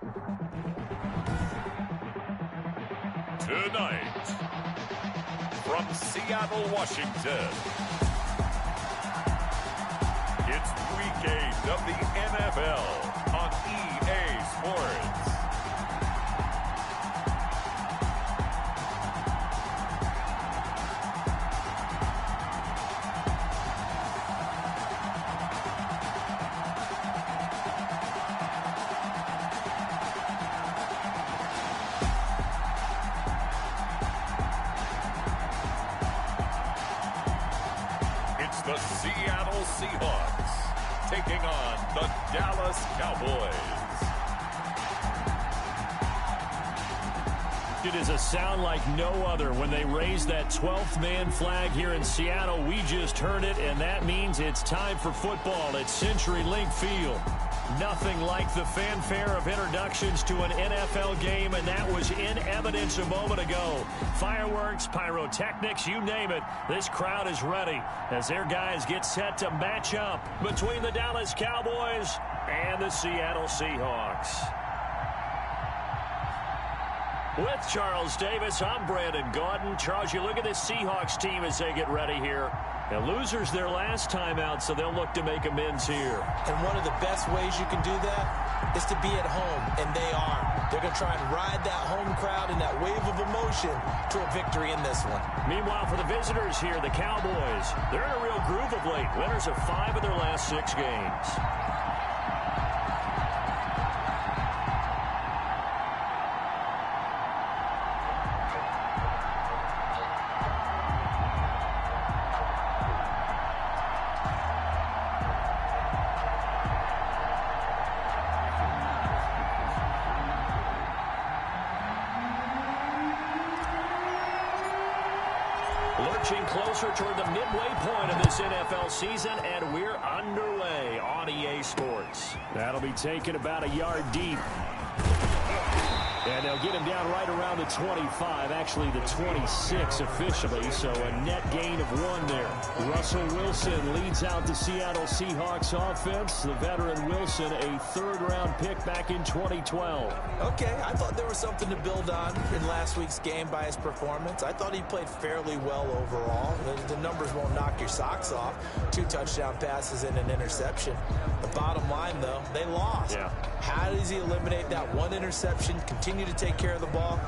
Tonight, from Seattle, Washington, it's Week 8 of the NFL on EA Sports. The Seattle Seahawks taking on the Dallas Cowboys. It is a sound like no other when they raise that 12th man flag here in Seattle. We just heard it, and that means it's time for football at CenturyLink Field. Nothing like the fanfare of introductions to an NFL game, and that was in evidence a moment ago. Fireworks, pyrotechnics, you name it. This crowd is ready as their guys get set to match up between the Dallas Cowboys and the Seattle Seahawks. With Charles Davis, I'm Brandon Gaudin. Charles, you look at this Seahawks team as they get ready here. The losers their last time out, so they'll look to make amends here. And one of the best ways you can do that is to be at home, and they are. They're going to try and ride that home crowd and that wave of emotion to a victory in this one. Meanwhile, for the visitors here, the Cowboys, they're in a real groove of late. Winners of 5 of their last 6 games. Lurching closer toward the midway point of this NFL season, and we're underway on EA Sports. That'll be taken about a yard deep. And they'll get him down right around the 25, actually the 26 officially, so a net gain of 1 there. Russell Wilson leads out the Seattle Seahawks offense. The veteran Wilson, a third-round pick back in 2012. Okay, I thought there was something to build on in last week's game by his performance. I thought he played fairly well overall. The numbers won't knock your socks off. 2 touchdown passes and an interception. The bottom line, though, they lost. Yeah. How does he eliminate that 1 interception, continue to take care of the ball?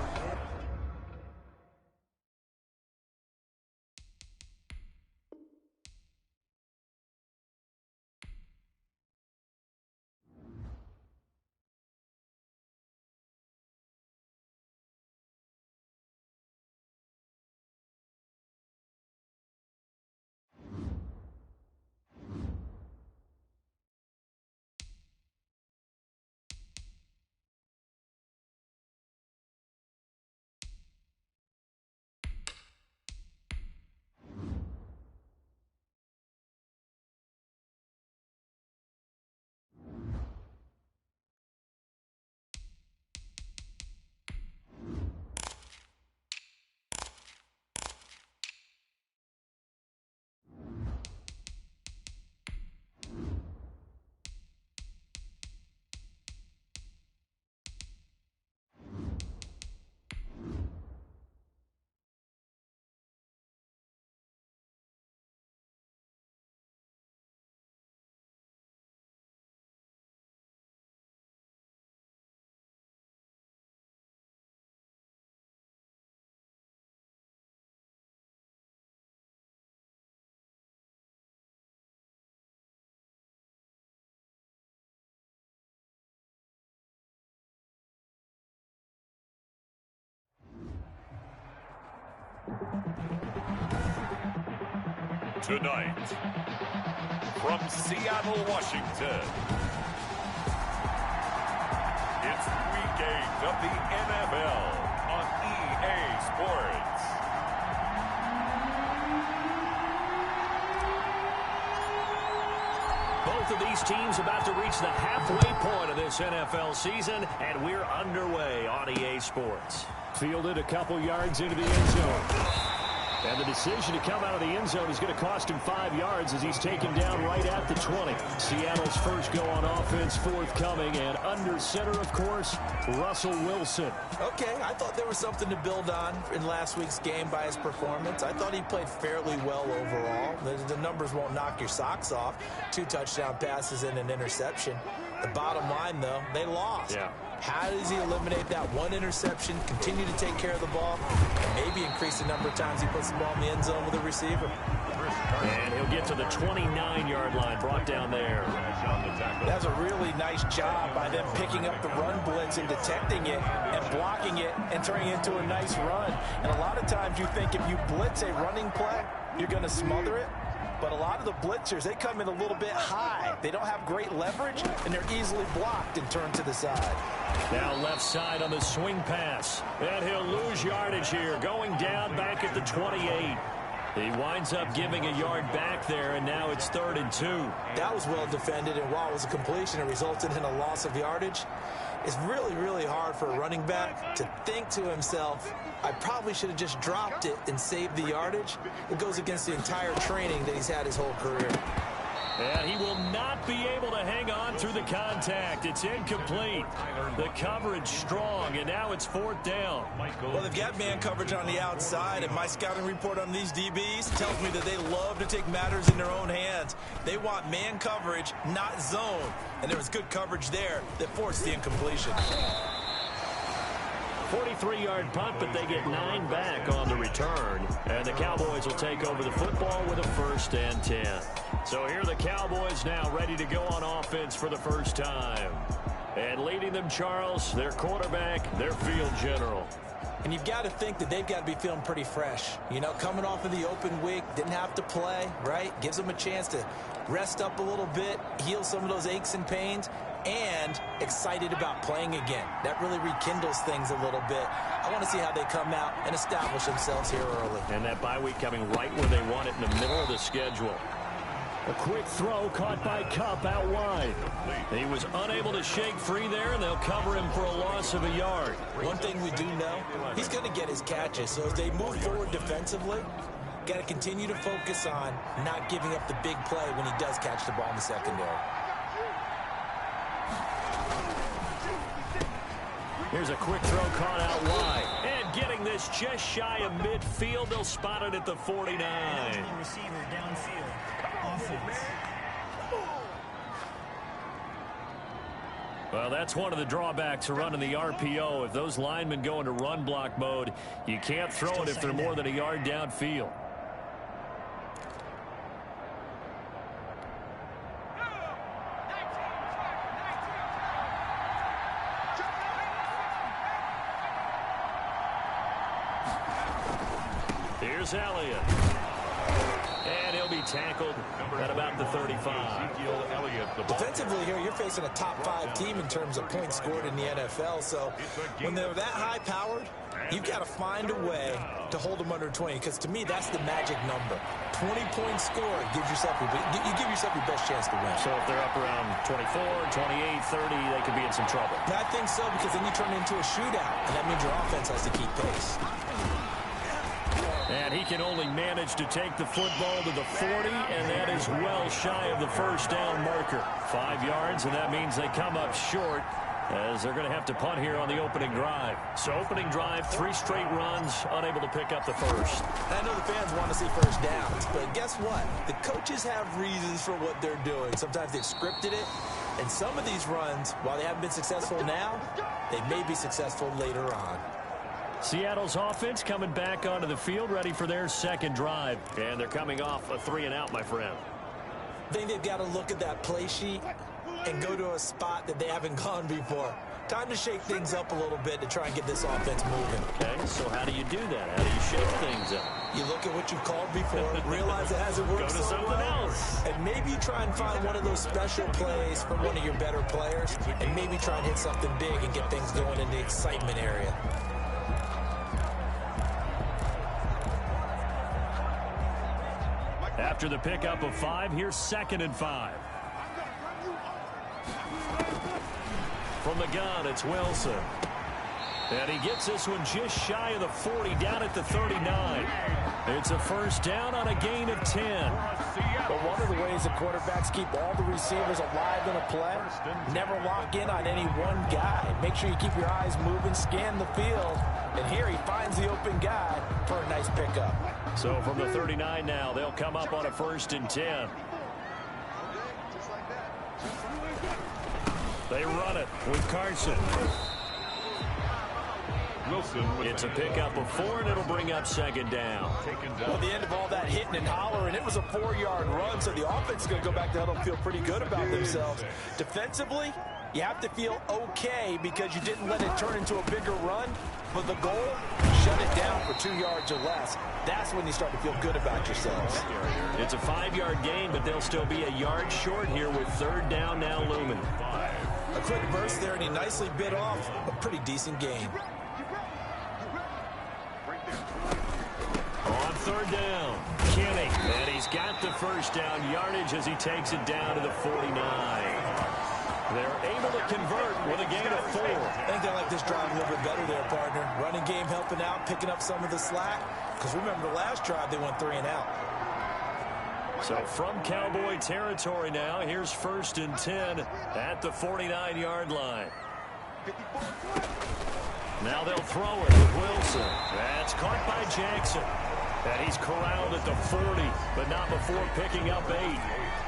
Tonight, from Seattle, Washington, it's Week 8 of the NFL on EA Sports. Both of these teams about to reach the halfway point of this NFL season, and we're underway on EA Sports. Fielded a couple yards into the end zone. And the decision to come out of the end zone is going to cost him 5 yards as he's taken down right at the 20. Seattle's first go on offense forthcoming, and under center, of course, Russell Wilson. Okay, I thought there was something to build on in last week's game by his performance. I thought he played fairly well overall. The numbers won't knock your socks off. 2 touchdown passes and an interception. The bottom line, though, they lost. Yeah. How does he eliminate that one interception, continue to take care of the ball, and maybe increase the number of times he puts the ball in the end zone with a receiver? And he'll get to the 29-yard line, brought down there. That's a really nice job by them picking up the run blitz and detecting it and blocking it and turning it into a nice run. And a lot of times you think if you blitz a running play, you're going to smother it. But a lot of the blitzers, they come in a little bit high. They don't have great leverage, and they're easily blocked and turned to the side. Now left side on the swing pass. And he'll lose yardage here, going down back at the 28. He winds up giving a yard back there, and now it's 3rd and 2. That was well defended, and while it was a completion, it resulted in a loss of yardage. It's really, really hard for a running back to think to himself, I probably should have just dropped it and saved the yardage. It goes against the entire training that he's had his whole career. And he will not be able to hang on through the contact. It's incomplete. The coverage strong, and now it's 4th down. Well, they've got man coverage on the outside, and my scouting report on these DBs tells me that they love to take matters in their own hands. They want man coverage, not zone. And there was good coverage there that forced the incompletion. 43-yard punt, but they get 9 back on the return. And the Cowboys will take over the football with a 1st and 10. So here are the Cowboys now ready to go on offense for the first time. And leading them, Charles, their quarterback, their field general. And you've got to think that they've got to be feeling pretty fresh. You know, coming off of the open week, didn't have to play, right? Gives them a chance to rest up a little bit, heal some of those aches and pains, and excited about playing again. That really rekindles things a little bit. I want to see how they come out and establish themselves here early. And that bye week coming right where they want it, in the middle of the schedule. A quick throw caught by Kupp out wide. He was unable to shake free there, and they'll cover him for a loss of a yard. One thing we do know, he's going to get his catches. So as they move forward defensively, got to continue to focus on not giving up the big play when he does catch the ball in the secondary. Here's a quick throw caught out wide. And getting this just shy of midfield, they'll spot it at the 49. Receiver downfield. Offense. Well, that's one of the drawbacks of running the RPO. If those linemen go into run block mode, you can't throw it if they're more than a yard downfield. Here's Elliott. And he'll be tackled at about the 35. Defensively here, you're facing a top-5 team in terms of points scored in the NFL. So when they're that high-powered, you've got to find a way to hold them under 20. Because to me, that's the magic number. 20 points scored gives yourself you give yourself your best chance to win. So if they're up around 24, 28, 30, they could be in some trouble. I think so, because then you turn it into a shootout, and that means your offense has to keep pace. And he can only manage to take the football to the 40, and that is well shy of the first down marker. 5 yards, and that means they come up short as they're going to have to punt here on the opening drive. So opening drive, 3 straight runs, unable to pick up the first. I know the fans want to see first downs, but guess what? The coaches have reasons for what they're doing. Sometimes they've scripted it, and some of these runs, while they haven't been successful now, they may be successful later on. Seattle's offense coming back onto the field, ready for their second drive. And they're coming off a 3-and-out, my friend. I think they've got to look at that play sheet and go to a spot that they haven't gone before. Time to shake things up a little bit to try and get this offense moving. Okay, so how do you do that? How do you shake things up? You look at what you've called before, realize it hasn't worked Go to so something well, else. and maybe try and find one of those special plays from one of your better players, and maybe try and hit something big and get things going in the excitement area. After the pickup of 5, here's 2nd and 5. From the gun, it's Wilson. And he gets this one just shy of the 40, down at the 39. It's a first down on a gain of 10. But one of the ways the quarterbacks keep all the receivers alive in a play, never lock in on any one guy. Make sure you keep your eyes moving, scan the field. And here he finds the open guy for a nice pickup. So from the 39 now, they'll come up on a first and 10. They run it with Carson. It's a pickup of 4, and it'll bring up second down. Well, the end of all that hitting and hollering, it was a 4-yard run, so the offense is going to go back to huddle and feel pretty good about themselves. Defensively, you have to feel okay because you didn't let it turn into a bigger run, but the goal, shut it down for 2 yards or less. That's when you start to feel good about yourselves. It's a 5-yard gain, but they'll still be a yard short here with third down now looming. A quick burst there, and he nicely bit off a pretty decent gain. On third down, Kenny, and he's got the first down yardage as he takes it down to the 49. They're able to convert with a gain of 4. I think they like this drive a little bit better there, partner. Running game helping out, picking up some of the slack. Because remember, the last drive, they went 3 and out. So from Cowboy territory now, here's first and 10 at the 49-yard line. Now they'll throw it with Wilson. That's caught by Jackson. And he's corralled at the 40, but not before picking up 8.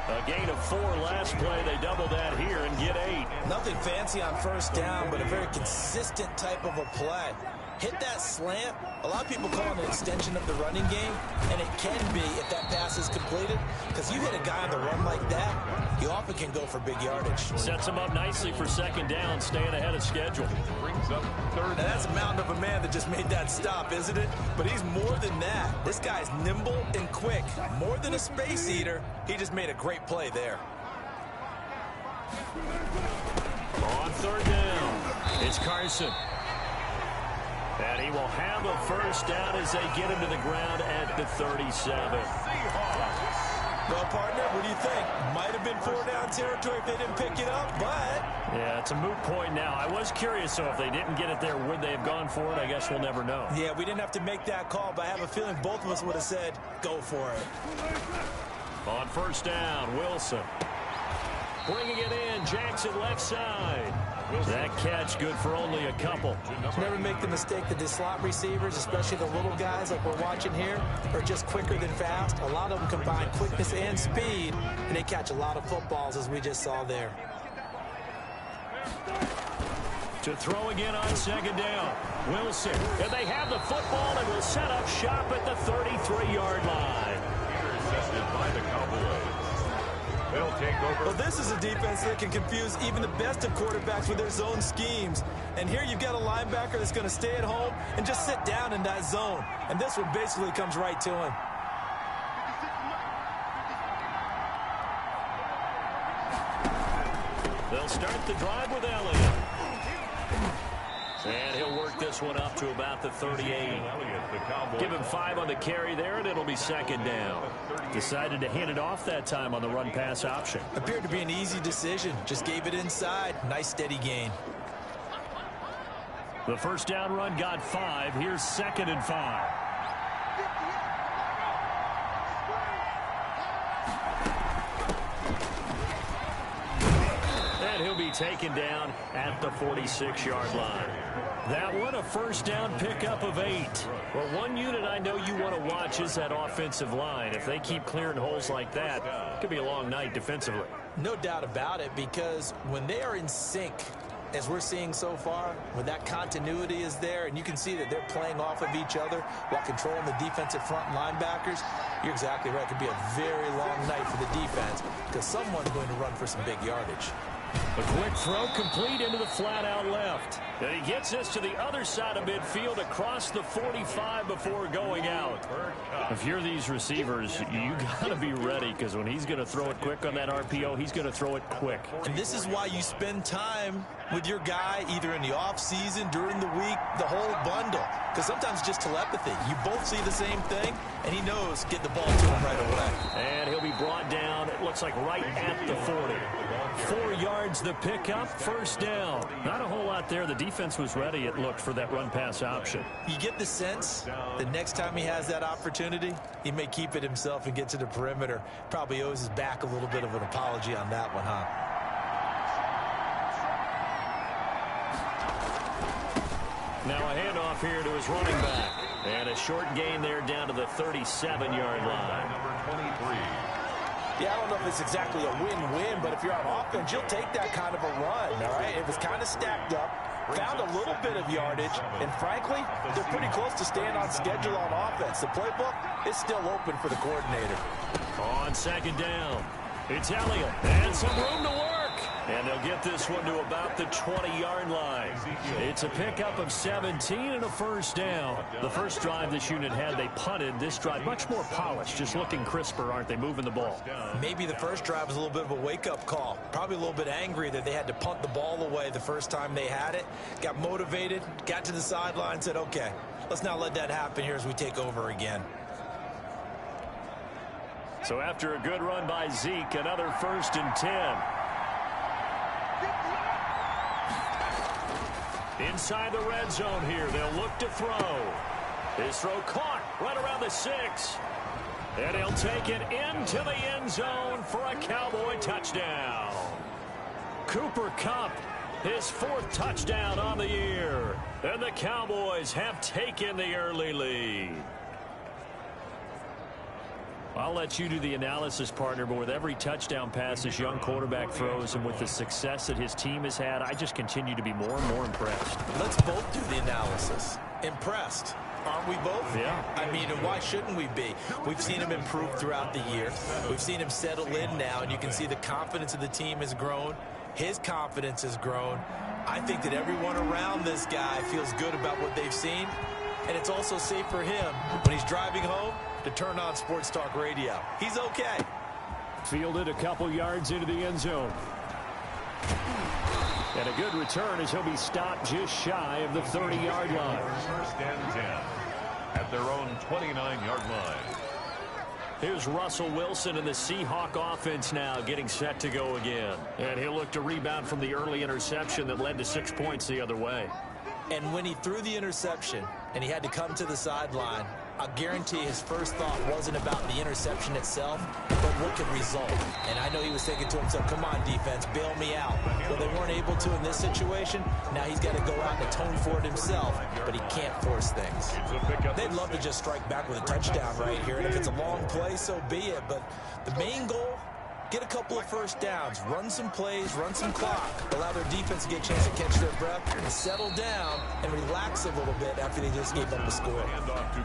A gain of 4 last play. They double that here and get 8. Nothing fancy on first down, but a very consistent type of a play. Hit that slant. A lot of people call it an extension of the running game, and it can be if that pass is completed, because you hit a guy on the run like that, you often can go for big yardage. Sets him up nicely for second down, staying ahead of schedule. Brings up third. Now that's a mountain of a man that just made that stop, isn't it? But he's more than that. This guy's nimble and quick. More than a space eater, he just made a great play there. On third down, it's Carson. And he will have a first down as they get him to the ground at the 37. Well, partner, what do you think? Might have been 4-down territory if they didn't pick it up, but... Yeah, it's a moot point now. I was curious, so if they didn't get it there, would they have gone for it? I guess we'll never know. Yeah, we didn't have to make that call, but I have a feeling both of us would have said, go for it. On first down, Wilson. Bringing it in, Jackson left side. That catch good for only a couple. Never make the mistake that the slot receivers, especially the little guys like we're watching here, are just quicker than fast. A lot of them combine quickness and speed, and they catch a lot of footballs, as we just saw there. To throw again on second down, Wilson. And they have the football and will set up shop at the 33-yard line. Intercepted by the Cowboys. They'll take over. Well, this is a defense that can confuse even the best of quarterbacks with their zone schemes. And here you've got a linebacker that's going to stay at home and just sit down in that zone. And this one basically comes right to him. They'll start the drive with Elliott. And he'll work this one up to about the 38. Give him 5 on the carry there, and it'll be second down. Decided to hand it off that time on the run-pass option. Appeared to be an easy decision. Just gave it inside. Nice, steady gain. The first down run got 5. Here's second and 5. And he'll be taken down at the 46-yard line. That one, a first down pickup of 8. Well, one unit I know you want to watch is that offensive line. If they keep clearing holes like that, it could be a long night defensively. No doubt about it, because when they are in sync, as we're seeing so far, when that continuity is there, and you can see that they're playing off of each other while controlling the defensive front linebackers, you're exactly right. It could be a very long night for the defense because someone's going to run for some big yardage. A quick throw complete into the flat out left. And he gets this to the other side of midfield across the 45 before going out. If you're these receivers, you got to be ready because when he's going to throw it quick on that RPO, he's going to throw it quick. And this is why you spend time with your guy either in the off season, during the week, the whole bundle. Because sometimes it's just telepathy. You both see the same thing, and he knows get the ball to him right away. And he'll be brought down, it looks like right at the 40. 4 yards the pickup, first down. Not a whole lot there. The defense was ready, it looked, for that run-pass option. You get the sense the next time he has that opportunity, he may keep it himself and get to the perimeter. Probably owes his back a little bit of an apology on that one, huh? Now a handoff here to his running back. And a short gain there down to the 37-yard line. Number 23. Yeah, I don't know if it's exactly a win-win, but if you're on offense, you'll take that kind of a run, all right? It was kind of stacked up, found a little bit of yardage, and frankly, they're pretty close to staying on schedule on offense. The playbook is still open for the coordinator. On second down, it's Elliott, and some room to work. And they'll get this one to about the 20-yard line. It's a pickup of 17 and a first down. The first drive this unit had, they punted. This drive, much more polished, just looking crisper, aren't they, moving the ball? Maybe the first drive was a little bit of a wake-up call. Probably a little bit angry that they had to punt the ball away the first time they had it. Got motivated, got to the sideline, said, okay, let's not let that happen here as we take over again. So after a good run by Zeke, another 1st and 10. Inside the red zone here, they'll look to throw. His throw caught right around the 6. And he'll take it into the end zone for a Cowboy touchdown. Cooper Kupp, his 4th touchdown on the year. And the Cowboys have taken the early lead. I'll let you do the analysis, partner, but with every touchdown pass this young quarterback throws and with the success that his team has had, I just continue to be more and more impressed. Let's both do the analysis. Impressed. Aren't we both? Yeah. I mean, and why shouldn't we be? We've seen him improve throughout the year. We've seen him settle in now, and you can see the confidence of the team has grown. His confidence has grown. I think that everyone around this guy feels good about what they've seen, and it's also safe for him when he's driving home to turn on Sports Talk Radio. He's okay. Fielded a couple yards into the end zone. And a good return as he'll be stopped just shy of the 30-yard line. 1st and 10 at their own 29-yard line. Here's Russell Wilson and the Seahawk offense now getting set to go again. And he'll look to rebound from the early interception that led to 6 points the other way. And when he threw the interception and he had to come to the sideline, I guarantee his first thought wasn't about the interception itself, but what could result. And I know he was thinking to himself, come on, defense, bail me out. Well, they weren't able to in this situation. Now he's got to go out and atone for it himself, but he can't force things. They'd love to just strike back with a touchdown right here, and if it's a long play, so be it. But the main goal, get a couple of first downs, run some plays, run some clock, allow their defense to get a chance to catch their breath and settle down and relax a little bit after they just gave up the score.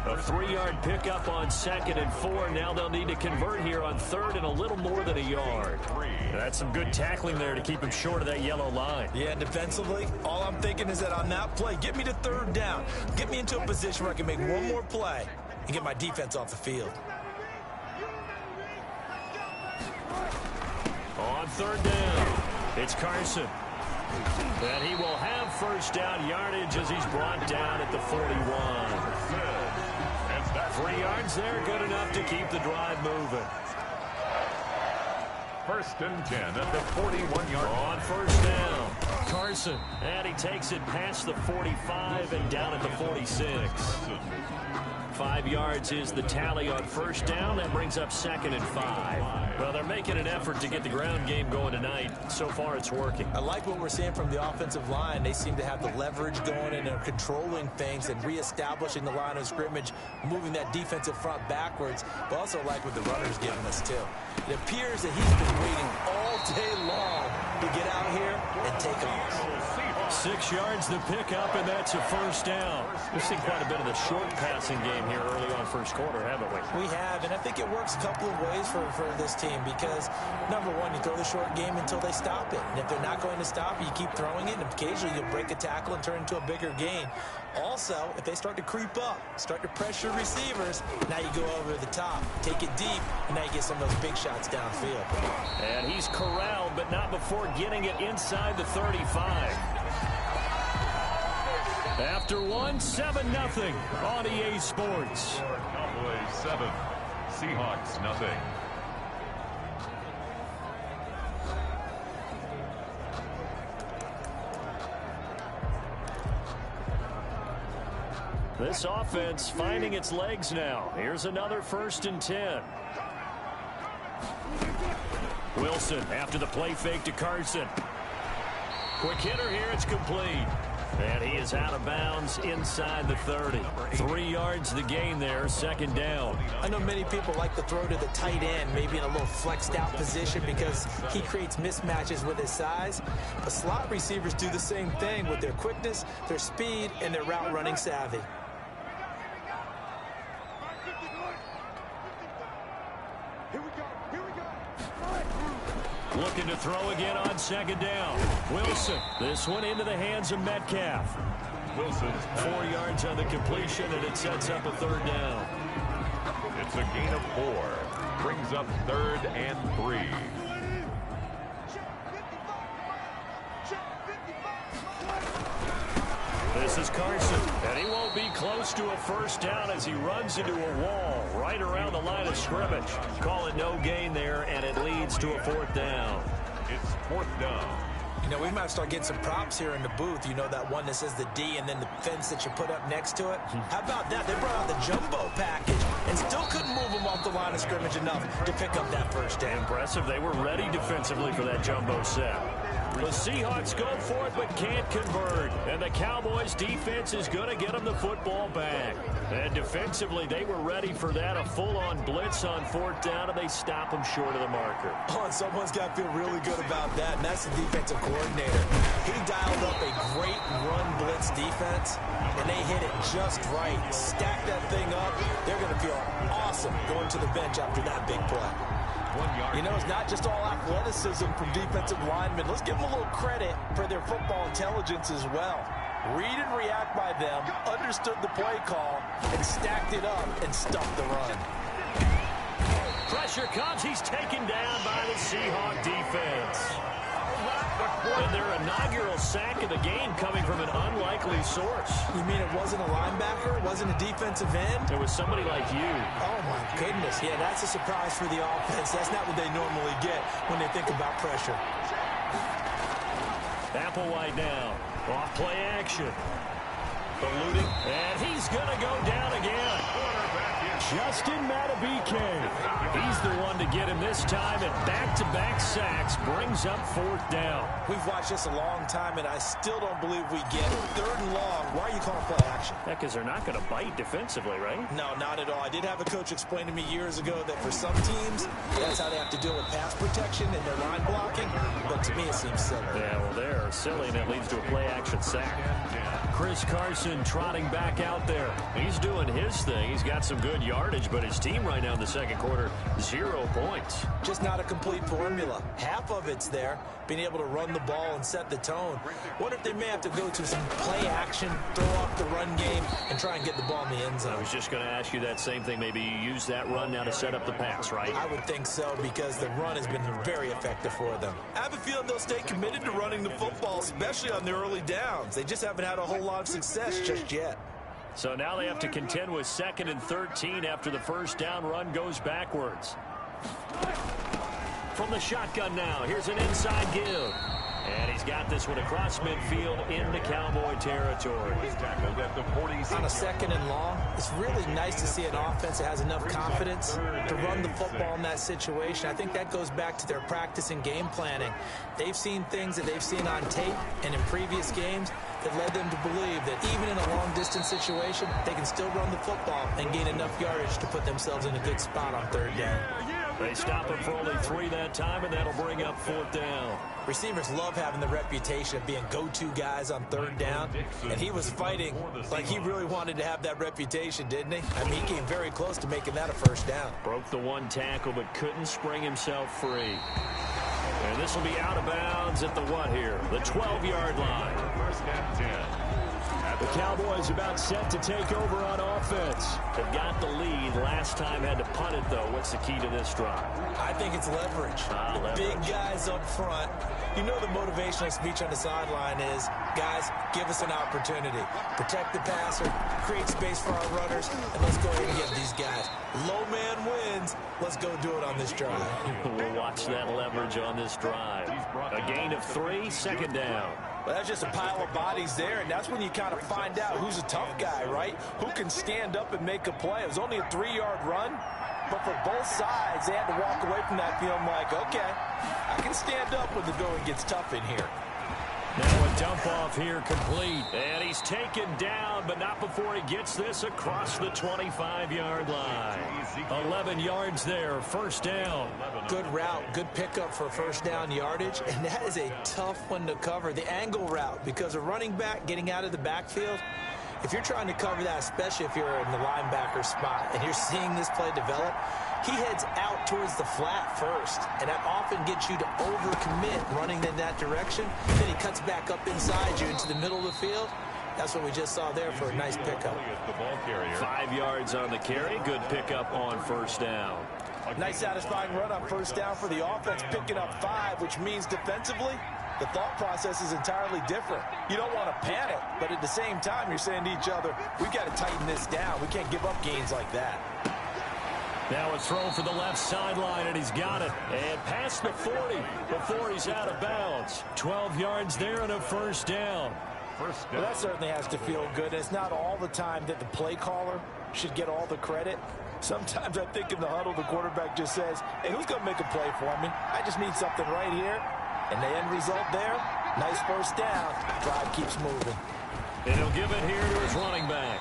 A 3-yard pickup on 2nd and 4. Now they'll need to convert here on 3rd and a little more than a yard. That's some good tackling there to keep him short of that yellow line. Yeah, and defensively, all I'm thinking is that on that play, get me to 3rd down. Get me into a position where I can make one more play and get my defense off the field. On 3rd down, it's Carson. And he will have 1st down yardage as he's brought down at the 41. 3 yards there, good enough to keep the drive moving. 1st and 10 at the 41-yard line. On 1st down, Carson. And he takes it past the 45 and down at the 46. 5 yards is the tally on 1st down. That brings up 2nd and 5. Well, they're making an effort to get the ground game going tonight. So far, it's working. I like what we're seeing from the offensive line. They seem to have the leverage going and are controlling things and reestablishing the line of scrimmage, moving that defensive front backwards. But also like what the runner's giving us, too. It appears that he's been waiting all day long to get out here and take off. 6 yards the pickup, and that's a 1st down. We've seen quite a bit of the short passing game here early on 1st quarter, haven't we? We have, and I think it works a couple of ways for this team because, number one, you throw the short game until they stop it. And if they're not going to stop it, you keep throwing it, and occasionally you'll break a tackle and turn it into a bigger gain. Also, if they start to creep up, start to pressure receivers, now you go over the top, take it deep, and now you get some of those big shots downfield. And he's corralled, but not before getting it inside the 35. After one, 7-0 on EA Sports. Cowboys 7, Seahawks 0. This offense finding its legs now. Here's another 1st and 10. Wilson after the play fake to Carson. Quick hitter here. It's complete. And he is out of bounds inside the 30. 3 yards the gain there, 2nd down. I know many people like to throw to the tight end, maybe in a little flexed out position because he creates mismatches with his size. But slot receivers do the same thing with their quickness, their speed, and their route running savvy. Looking to throw again on 2nd down. Wilson. This one into the hands of Metcalf. Wilson. 4 yards on the completion, and it sets up a 3rd down. It's a gain of 4. Brings up 3rd and 3. This is Carson, and he won't be close to a 1st down as he runs into a wall right around the line of scrimmage. Call it no gain there, and it leads to a 4th down. It's 4th down. You know, we might start getting some props here in the booth. You know, that one that says the D and then the fence that you put up next to it? How about that? They brought out the jumbo package and still couldn't move them off the line of scrimmage enough to pick up that 1st down. Impressive. They were ready defensively for that jumbo set. The Seahawks go for it but can't convert. And the Cowboys defense is going to get them the football back. And defensively, they were ready for that. A full-on blitz on 4th down, and they stop them short of the marker. Oh, and someone's got to feel really good about that, and that's the defensive coordinator. He dialed up a great run blitz defense, and they hit it just right. Stack that thing up. They're going to feel awesome going to the bench after that big play. 1 yard. You know, it's not just all athleticism from defensive linemen. Let's give them a little credit for their football intelligence as well. Read and react by them, understood the play call, and stacked it up and stuffed the run. Pressure comes. He's taken down by the Seahawk defense. And their inaugural sack of the game coming from an unlikely source. You mean it wasn't a linebacker? It wasn't a defensive end? It was somebody like you. Oh, my goodness. Yeah, that's a surprise for the offense. That's not what they normally get when they think about pressure. Applewhite now. Off play action. Eluding. And he's going to go down again. Justin Madubuike. He's the one to get him this time, and back-to-back sacks brings up 4th down. We've watched this a long time, and I still don't believe we get it. 3rd and long. Why are you calling play action? Yeah, because they're not going to bite defensively, right? No, not at all. I did have a coach explain to me years ago that for some teams, that's how they have to deal with pass protection and their line blocking. But to me, it seems silly. Yeah, well, they're silly, and it leads to a play-action sack. Chris Carson trotting back out there. He's doing his thing. He's got some good yardage, but his team right now in the 2nd quarter, 0 points. Just not a complete formula. Half of it's there, being able to run the ball and set the tone. Wonder if they may have to go to some play action, throw off the run game, and try and get the ball in the end zone. I was just going to ask you that same thing. Maybe you use that run now to set up the pass, right? I would think so, because the run has been very effective for them. I have a feeling they'll stay committed to running the football, especially on their early downs. They just haven't had a whole lot of success just yet. So now they have to contend with 2nd and 13 after the 1st down run goes backwards. From the shotgun now, here's an inside give. And he's got this one across midfield into Cowboy territory. Tackled at the 46. On a 2nd and long, it's really nice to see an offense that has enough confidence to run the football in that situation. I think that goes back to their practice and game planning. They've seen things that they've seen on tape and in previous games that led them to believe that even in a long-distance situation, they can still run the football and gain enough yardage to put themselves in a good spot on 3rd down. They stop him for only 3 that time, and that'll bring up 4th down. Receivers love having the reputation of being go-to guys on 3rd down, and he was fighting like he really wanted to have that reputation, didn't he? I mean, he came very close to making that a 1st down. Broke the 1 tackle, but couldn't spring himself free. And this will be out of bounds at the what here? The 12-yard line. 1st and 10. The Cowboys about set to take over on offense. They've got the lead. Last time had to punt it, though. What's the key to this drive? I think it's leverage. The big guys up front. You know the motivational speech on the sideline is, guys, give us an opportunity. Protect the passer, create space for our runners, and let's go ahead and get these guys. Low man wins. Let's go do it on this drive. We'll watch that leverage on this drive. A gain of 3, second down. Well, that's just a pile of bodies there, and that's when you kind of find out who's a tough guy, right? Who can stand up and make a play. It was only a 3-yard run, but for both sides, they had to walk away from that feeling like, okay, I can stand up when the going gets tough in here. Now a dump off here complete. And he's taken down, but not before he gets this across the 25-yard line. 11 yards there, first down. Good route, good pickup for first down yardage, and that is a tough one to cover. The angle route, because a running back getting out of the backfield, if you're trying to cover that, especially if you're in the linebacker spot and you're seeing this play develop, he heads out towards the flat first, and that often gets you to overcommit running in that direction. Then he cuts back up inside you into the middle of the field. That's what we just saw there for a nice pickup. 5 yards on the carry. Good pickup on first down. Nice satisfying run on first down for the offense, picking up 5, which means defensively, the thought process is entirely different. You don't want to panic, but at the same time, you're saying to each other, we've got to tighten this down. We can't give up gains like that. Now a throw for the left sideline, and he's got it. And past the 40 before he's out of bounds. 12 yards there and a first down. Well, that certainly has to feel good. It's not all the time that the play caller should get all the credit. Sometimes I think in the huddle, the quarterback just says, hey, who's going to make a play for me? I just need something right here. And the end result there, nice first down. Drive keeps moving. And he'll give it here to his running back.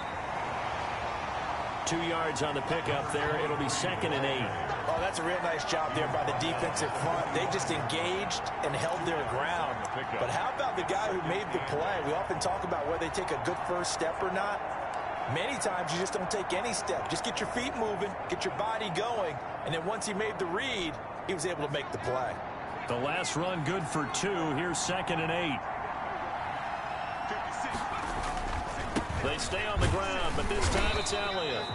2 yards on the pickup there. It'll be 2nd and 8. Oh, that's a real nice job there by the defensive front. They just engaged and held their ground. But how about the guy who made the play? We often talk about whether they take a good first step or not. Many times you just don't take any step. Just get your feet moving, get your body going, and then once he made the read, he was able to make the play. The last run good for 2. Here's 2nd and 8. They stay on the ground, but this time it's Elliott.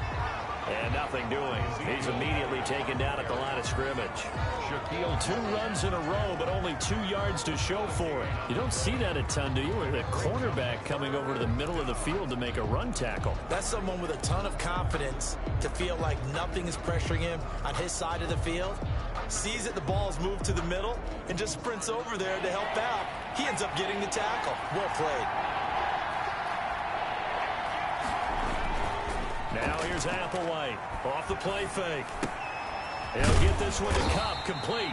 And nothing doing. He's immediately taken down at the line of scrimmage. Shaquille, 2 runs in a row, but only 2 yards to show for it. You don't see that a ton, do you? With a cornerback coming over to the middle of the field to make a run tackle. That's someone with a ton of confidence to feel like nothing is pressuring him on his side of the field. Sees that the ball's moved to the middle and just sprints over there to help out. He ends up getting the tackle. Well played. Now here's Applewhite off the play fake. He'll get this one to Kupp, complete.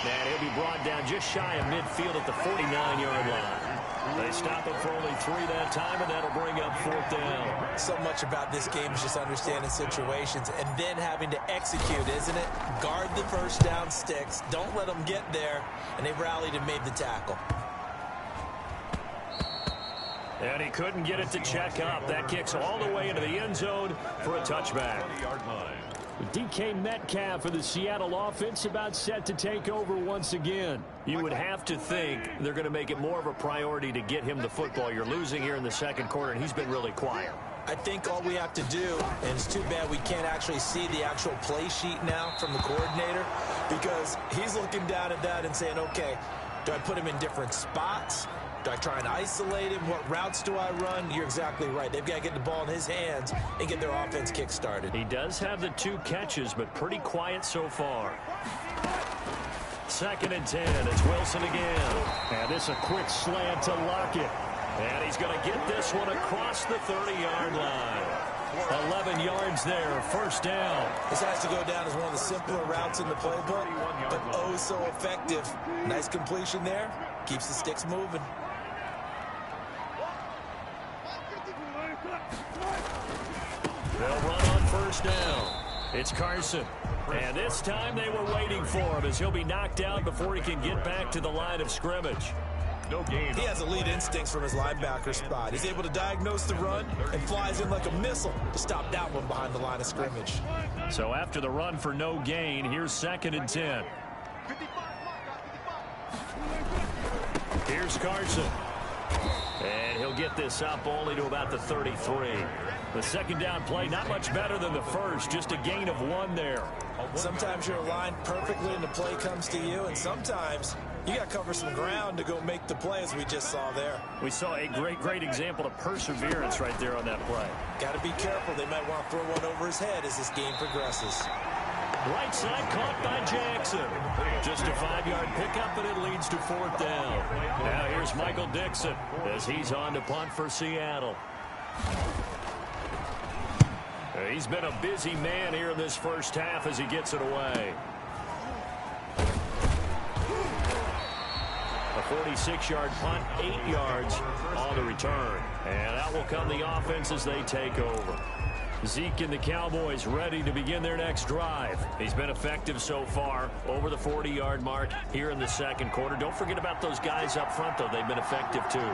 And he'll be brought down just shy of midfield at the 49-yard line. They stop him for only 3 that time, and that'll bring up 4th down. So much about this game is just understanding situations and then having to execute, isn't it? Guard the first down sticks. Don't let them get there. And they rallied and made the tackle. And he couldn't get it to check up. That kicks all the way into the end zone for a touchback. DK Metcalf for the Seattle offense about set to take over once again. You would have to think they're going to make it more of a priority to get him the football. You're losing here in the second quarter, and he's been really quiet. I think all we have to do, and it's too bad we can't actually see the actual play sheet now from the coordinator, because he's looking down at that and saying, okay, do I put him in different spots? Do I try and isolate him? What routes do I run? You're exactly right. They've got to get the ball in his hands and get their offense kick-started. He does have the 2 catches, but pretty quiet so far. 2nd and 10. It's Wilson again. And this a quick slant to Lockett. And he's going to get this one across the 30-yard line. 11 yards there, first down. This has to go down as one of the simpler routes in the playbook, but oh so effective. Nice completion there. Keeps the sticks moving. They'll run on first down. It's Carson. And this time they were waiting for him as he'll be knocked out before he can get back to the line of scrimmage. No gain. He has elite instincts from his linebacker spot. He's able to diagnose the run and flies in like a missile to stop that one behind the line of scrimmage. So after the run for no gain, here's 2nd and 10. Here's Carson. And he'll get this up only to about the 33. The second down play, not much better than the first, just a gain of 1 there. Sometimes you're aligned perfectly and the play comes to you, and sometimes you got to cover some ground to go make the play, as we just saw there. We saw a great example of perseverance right there on that play. Got to be careful. They might want to throw one over his head as this game progresses. Right side caught by Jackson. Just a 5-yard pickup, and it leads to 4th down. Now here's Michael Dixon as he's on to punt for Seattle. He's been a busy man here in this first half as he gets it away. A 46-yard punt, 8 yards on the return. And out will come the offense as they take over. Zeke and the Cowboys ready to begin their next drive. He's been effective so far, over the 40-yard mark here in the second quarter. Don't forget about those guys up front, though. They've been effective, too.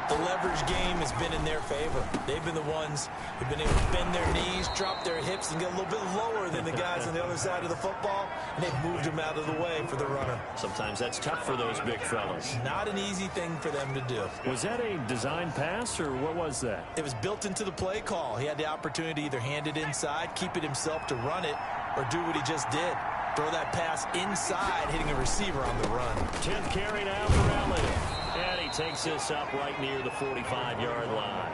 The leverage game has been in their favor. They've been the ones who've been able to bend their knees, drop their hips, and get a little bit lower than the guys on the other side of the football, and they've moved them out of the way for the runner. Sometimes that's tough for those big fellas. Not an easy thing for them to do. Was that a design pass, or what was that? It was built into the play call. He had the opportunity to either hand it inside, keep it himself to run it, or do what he just did. Throw that pass inside, hitting a receiver on the run. 10th carry now for Elliott. And he takes this up right near the 45-yard line.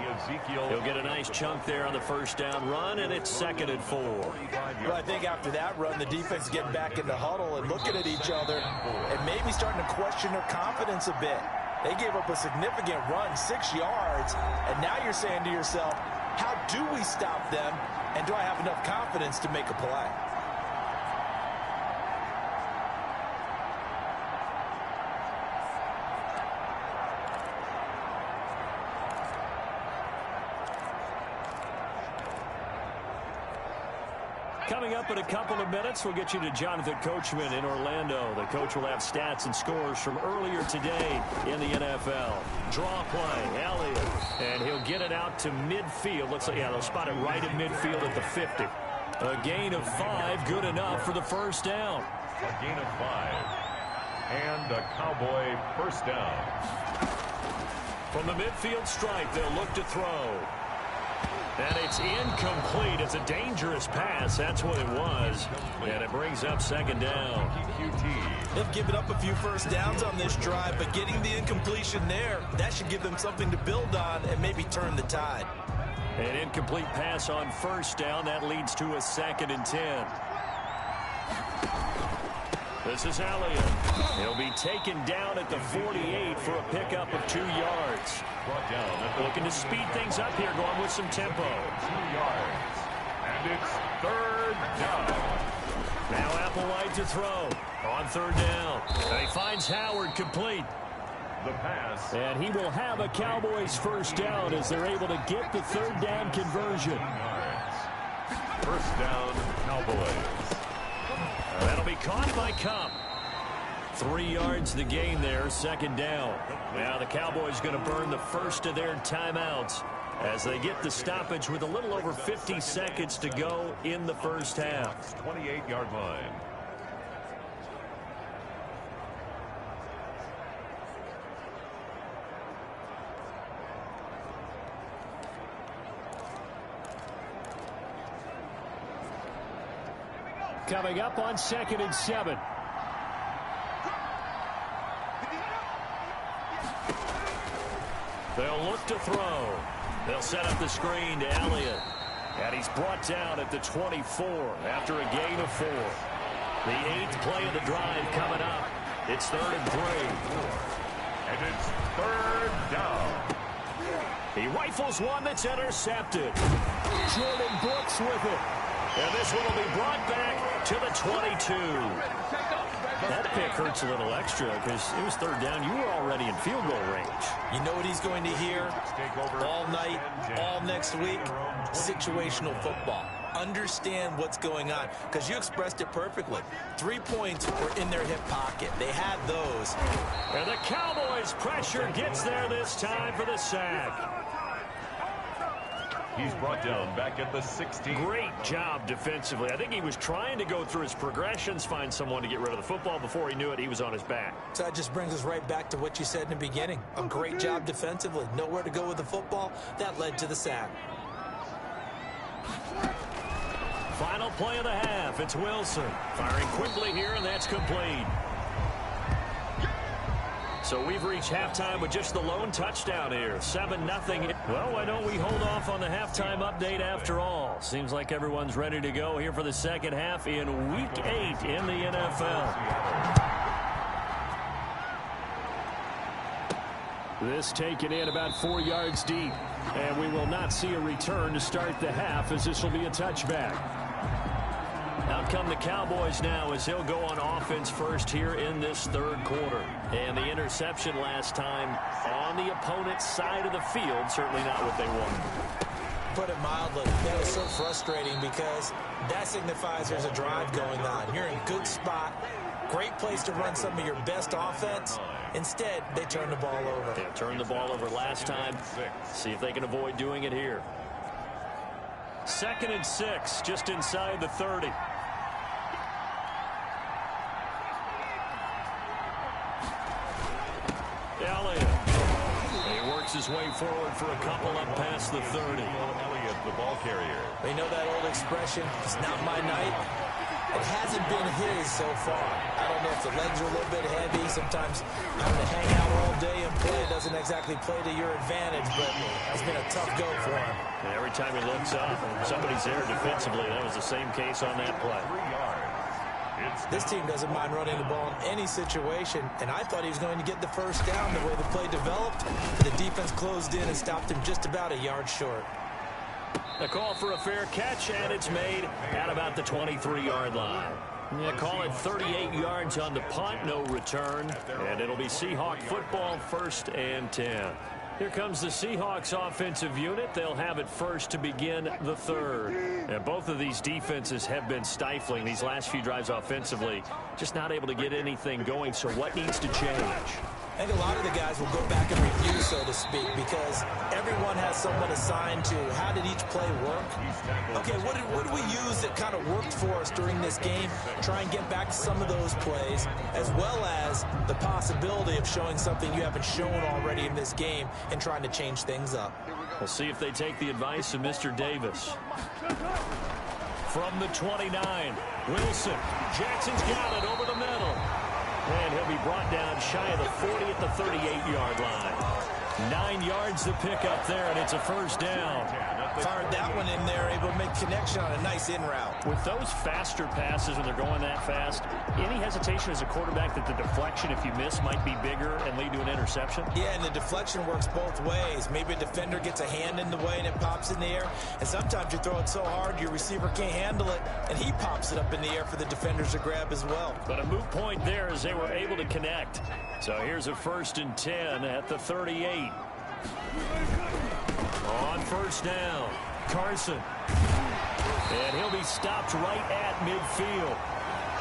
He'll get a nice chunk there on the first down run, and it's 2nd and 4. Well, I think after that run, the defense is getting back in the huddle and looking at each other and maybe starting to question their confidence a bit. They gave up a significant run, 6 yards, and now you're saying to yourself, how do we stop them, and do I have enough confidence to make a play? Coming up in a couple of minutes, we'll get you to Jonathan Coachman in Orlando. The coach will have stats and scores from earlier today in the NFL. Draw play, Elliott, and he'll get it out to midfield. Looks like, yeah, they'll spot it right at midfield at the 50. A gain of 5, good enough for the first down. A gain of 5. And a Cowboy first down. From the midfield stripe, they'll look to throw. And it's incomplete. It's a dangerous pass. That's what it was. And it brings up 2nd down. They've given up a few first downs on this drive, but getting the incompletion there, that should give them something to build on and maybe turn the tide. An incomplete pass on first down. That leads to a 2nd and 10. This is Elliott. He'll be taken down at the 48 for a pickup of 2 yards. Looking to speed things up here, going with some tempo. 2 yards. And it's 3rd down. Now Applewhite to throw on 3rd down. And he finds Howard complete. The pass. And he will have a Cowboys first down as they're able to get the 3rd down conversion. First down, Cowboys. That'll be caught by Kupp. 3 yards the gain there, 2nd down. Now the Cowboys going to burn the first of their timeouts as they get the stoppage with a little over 50 seconds to go in the first half. 28-yard line. Coming up on 2nd and 7. They'll look to throw. They'll set up the screen to Elliott. And he's brought down at the 24 after a gain of 4. The 8th play of the drive coming up. It's 3rd and 3. And it's 3rd down. He rifles one that's intercepted. Jordan Brooks with it. And this one will be brought back to the 22. That pick hurts a little extra because it was 3rd down. You were already in field goal range. You know what he's going to hear all night, all next week? Situational football. Understand what's going on because you expressed it perfectly. 3 points were in their hip pocket. They had those. And the Cowboys' pressure gets there this time for the sack. He's brought down back at the 16. Great job defensively. I think he was trying to go through his progressions, find someone to get rid of the football. Before he knew it, he was on his back. So that just brings us right back to what you said in the beginning. A great job defensively. Nowhere to go with the football. That led to the sack. Final play of the half. It's Wilson firing quickly here, and that's complete. So we've reached halftime with just the lone touchdown here. 7-0. Well, why don't we hold off on the halftime update after all? Seems like everyone's ready to go here for the second half in Week 8 in the NFL. This taken in about 4 yards deep. And we will not see a return to start the half, as this will be a touchback. Out come the Cowboys now as he'll go on offense first here in this third quarter. And the interception last time on the opponent's side of the field, certainly not what they wanted. Put it mildly, that was so frustrating because that signifies there's a drive going on. You're in a good spot, great place to run some of your best offense. Instead, they turn the ball over. They turned the ball over last time. See if they can avoid doing it here. 2nd and 6, just inside the 30. Elliott. He works his way forward for a couple up past the 30. Elliott, the ball carrier. You know that old expression, it's not my night. It hasn't been his so far. I don't know if the legs are a little bit heavy. Sometimes having to hang out all day and play doesn't exactly play to your advantage, but it's been a tough go for him. And every time he looks up, somebody's there defensively. That was the same case on that play. 3 yards. This team doesn't mind running the ball in any situation, and I thought he was going to get the first down the way the play developed. The defense closed in and stopped him just about a yard short. A call for a fair catch, and it's made at about the 23-yard line. Yeah, call it 38 yards on the punt, no return, and it'll be Seahawk football, 1st and 10. Here comes the Seahawks offensive unit. They'll have it first to begin the third. And both of these defenses have been stifling these last few drives offensively. Just not able to get anything going, so what needs to change? I think a lot of the guys will go back and review, so to speak, because everyone has someone assigned to how did each play work. Okay, what did we use that kind of worked for us during this game? Try and get back to some of those plays, as well as the possibility of showing something you haven't shown already in this game and trying to change things up. We'll see if they take the advice of Mr. Davis. From the 29, Wilson. Jackson's got it over the middle. And he'll be brought down shy of the 40 at the 38-yard line. 9 yards to pick up there, and it's a first down. Fired that one in there, able to make connection on a nice in route. With those faster passes when they're going that fast, any hesitation as a quarterback that the deflection, if you miss, might be bigger and lead to an interception? Yeah, and the deflection works both ways. Maybe a defender gets a hand in the way and it pops in the air. And sometimes you throw it so hard your receiver can't handle it, and he pops it up in the air for the defenders to grab as well. But a moot point there as they were able to connect. So here's a 1st and 10 at the 38. On first down, Carson. And he'll be stopped right at midfield.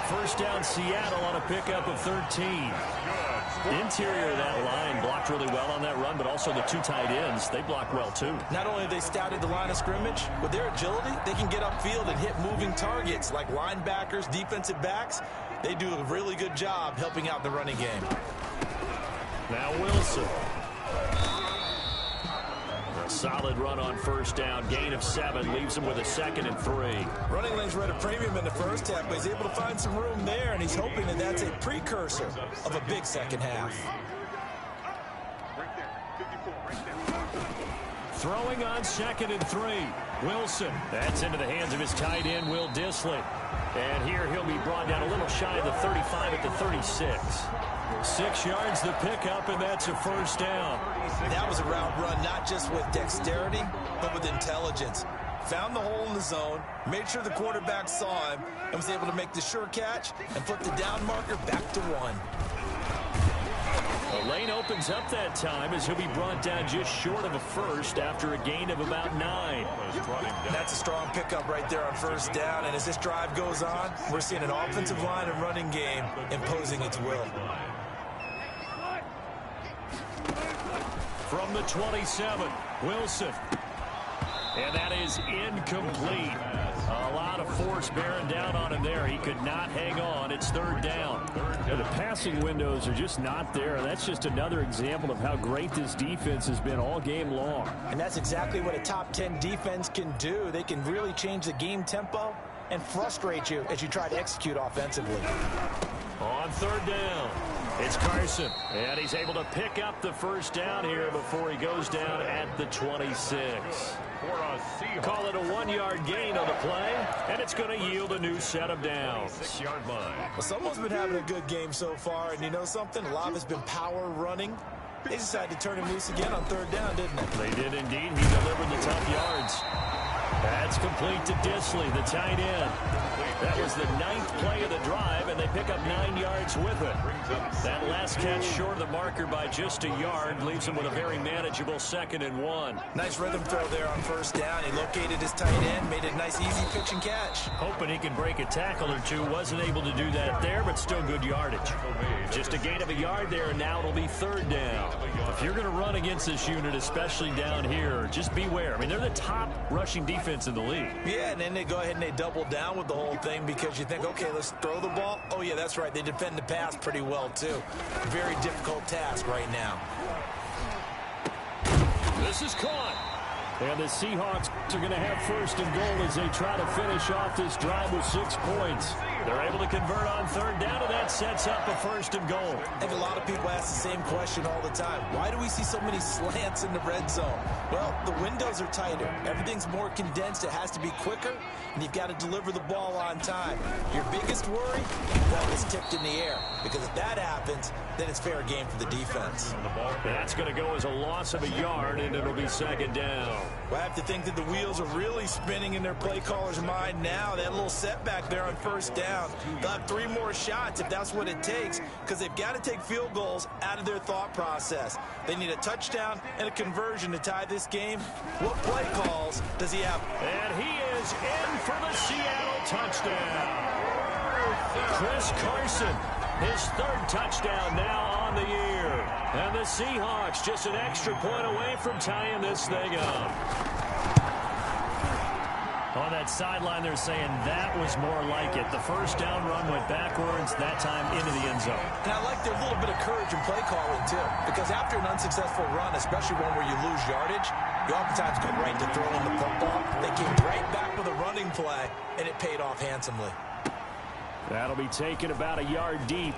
First down, Seattle on a pickup of 13. The interior of that line blocked really well on that run, but also the 2 tight ends, they blocked well too. Not only have they scouted the line of scrimmage, with their agility, they can get upfield and hit moving targets like linebackers, defensive backs. They do a really good job helping out the running game. Now Wilson. A solid run on first down. Gain of 7 leaves him with a 2nd and 3. Running lanes were at a premium in the first half, but he's able to find some room there, and he's hoping that that's a precursor of a big second half. Throwing on 2nd and 3. Wilson. That's into the hands of his tight end, Will Dissly. And here he'll be brought down a little shy of the 35 at the 36. 6 yards the pickup, and that's a first down. That was a route run not just with dexterity, but with intelligence. Found the hole in the zone, made sure the quarterback saw him, and was able to make the sure catch and put the down marker back to 1. The lane opens up that time as he'll be brought down just short of a first after a gain of about 9. That's a strong pickup right there on first down, and as this drive goes on, we're seeing an offensive line and running game imposing its will. From the 27, Wilson. And that is incomplete. A lot of force bearing down on him there. He could not hang on. It's 3rd down. The passing windows are just not there. That's just another example of how great this defense has been all game long. And that's exactly what a top 10 defense can do. They can really change the game tempo and frustrate you as you try to execute offensively. On 3rd down. It's Carson, and he's able to pick up the first down here before he goes down at the 26. Call it a 1-yard gain on the play, and it's going to yield a new set of downs. 6-yard line. Well, someone's been having a good game so far, and you know something? A lot of it's been power running. They decided to turn him loose again on 3rd down, didn't they? They did indeed. He delivered the tough yards. That's complete to Dissly, the tight end. That was the 9th play of the drive, and they pick up 9 yards with it. That last catch short of the marker by just a yard leaves him with a very manageable 2nd and 1. Nice rhythm throw there on 1st down. He located his tight end, made it a nice, easy pitch and catch. Hoping he can break a tackle or two. Wasn't able to do that there, but still good yardage. Just a gain of a yard there, and now it'll be 3rd down. If you're going to run against this unit, especially down here, just beware. I mean, they're the top rushing defense in the league. Yeah, and then they go ahead and they double down with the whole thing because you think, okay, let's throw the ball. Oh, yeah, that's right. They defend the pass pretty well, too. Very difficult task right now. This is caught. And the Seahawks are going to have 1st and goal as they try to finish off this drive with 6 points. They're able to convert on 3rd down, and that sets up a 1st and goal. I think a lot of people ask the same question all the time. Why do we see so many slants in the red zone? Well, the windows are tighter. Everything's more condensed. It has to be quicker, and you've got to deliver the ball on time. Your biggest worry? Ball is tipped in the air, because if that happens, then it's fair game for the defense. That's going to go as a loss of a yard, and it'll be 2nd down. Well, I have to think that the wheels are really spinning in their play caller's mind now. That little setback there on 1st down. They'll have 3 more shots if that's what it takes, because they've got to take field goals out of their thought process. They need a touchdown and a conversion to tie this game. What play calls does he have? And he is in for the Seattle touchdown. Chris Carson, his 3rd touchdown now on the year. And the Seahawks just an extra point away from tying this thing up. On that sideline, they're saying that was more like it. The 1st down run went backwards, that time into the end zone. And I like their little bit of courage in play calling, too. Because after an unsuccessful run, especially one where you lose yardage, you oftentimes go right to throwing the football. They came right back with a running play, and it paid off handsomely. That'll be taken about a yard deep.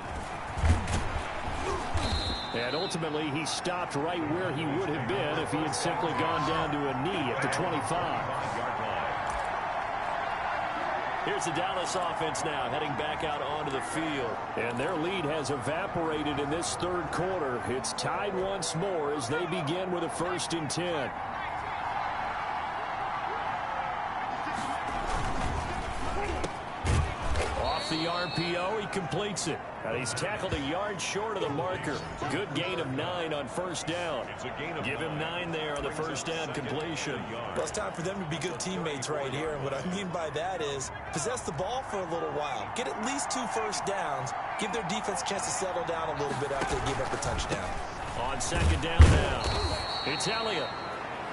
And ultimately, he stopped right where he would have been if he had simply gone down to a knee at the 25. Here's the Dallas offense now heading back out onto the field. And their lead has evaporated in this 3rd quarter. It's tied once more as they begin with a 1st and 10. Off the RPO, he completes it. And he's tackled a yard short of the marker. Good gain of 9 on 1st down. Give him 9 there on the 1st down completion. Well, it's time for them to be good teammates right here. And what I mean by that is possess the ball for a little while. Get at least 2 1st downs. Give their defense a chance to settle down a little bit after they give up a touchdown. On 2nd down now, it's Elliott.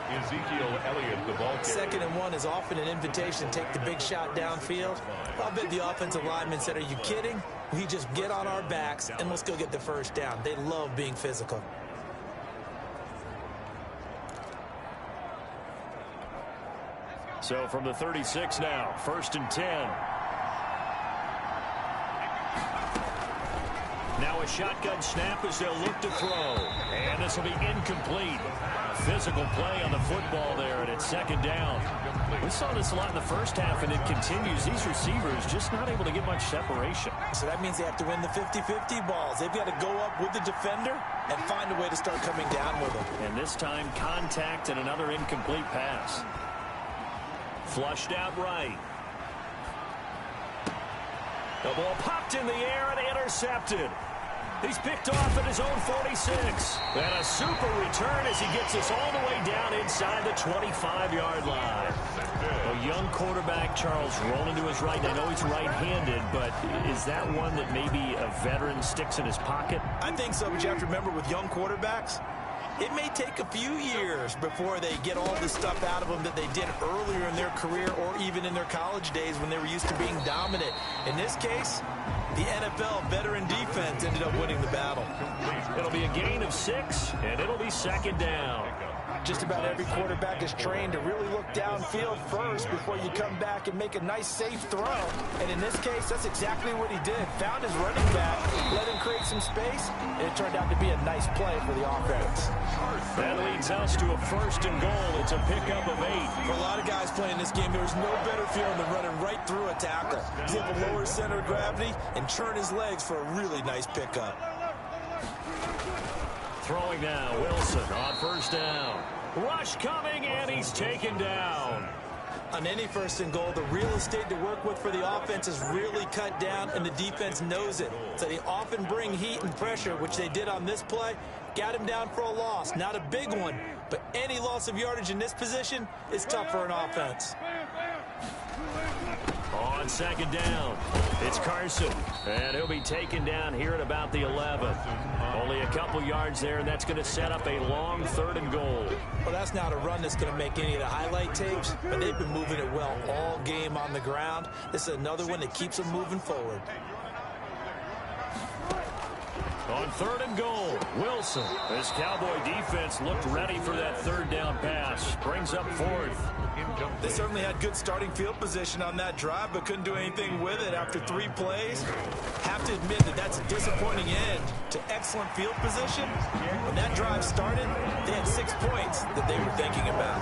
Ezekiel Elliott, the ball carrier. 2nd and 1 is often an invitation to take the big shot downfield. I'll bet the offensive lineman said, are you kidding? We just get on our backs and let's go get the 1st down. They love being physical. So from the 36 now, 1st and 10. Now a shotgun snap as they'll look to throw. And this will be incomplete. Physical play on the football there, and it's 2nd down. We saw this a lot in the 1st half, and it continues. These receivers just not able to get much separation. So that means they have to win the 50-50 balls. They've got to go up with the defender and find a way to start coming down with them. And this time, contact and another incomplete pass. Flushed out right. The ball popped in the air and intercepted. He's picked off at his own 46. And a super return as he gets us all the way down inside the 25-yard line. A young quarterback, Charles, rolling to his right. I know he's right-handed, but is that one that maybe a veteran sticks in his pocket? I think so, but you have to remember with young quarterbacks, it may take a few years before they get all the stuff out of them that they did earlier in their career or even in their college days when they were used to being dominant. In this case, the NFL veteran defense ended up winning the battle. It'll be a gain of 6, and it'll be 2nd down. just about every quarterback is trained to really look downfield first before you come back and make a nice, safe throw. And in this case, that's exactly what he did. Found his running back, let him create some space, and it turned out to be a nice play for the offense. That leads us to a 1st and goal. It's a pickup of 8. For a lot of guys playing this game, there was no better feeling than running right through a tackle. He's able to lower his center of gravity and churn his legs for a really nice pickup. Throwing now, Wilson on 1st down. Rush coming, and he's taken down. On any 1st and goal, the real estate to work with for the offense is really cut down, and the defense knows it. So they often bring heat and pressure, which they did on this play. Got him down for a loss. Not a big one, but any loss of yardage in this position is tough for an offense. On 2nd down, it's Carson, and he'll be taken down here at about the 11. Only a couple yards there, and that's going to set up a long 3rd and goal. Well, that's not a run that's going to make any of the highlight tapes, but they've been moving it well all game on the ground. This is another one that keeps them moving forward. On 3rd and goal, Wilson. This Cowboy defense looked ready for that 3rd down pass. Brings up 4th. They certainly had good starting field position on that drive, but couldn't do anything with it after 3 plays. Have to admit that that's a disappointing end to excellent field position. When that drive started, they had 6 points that they were thinking about.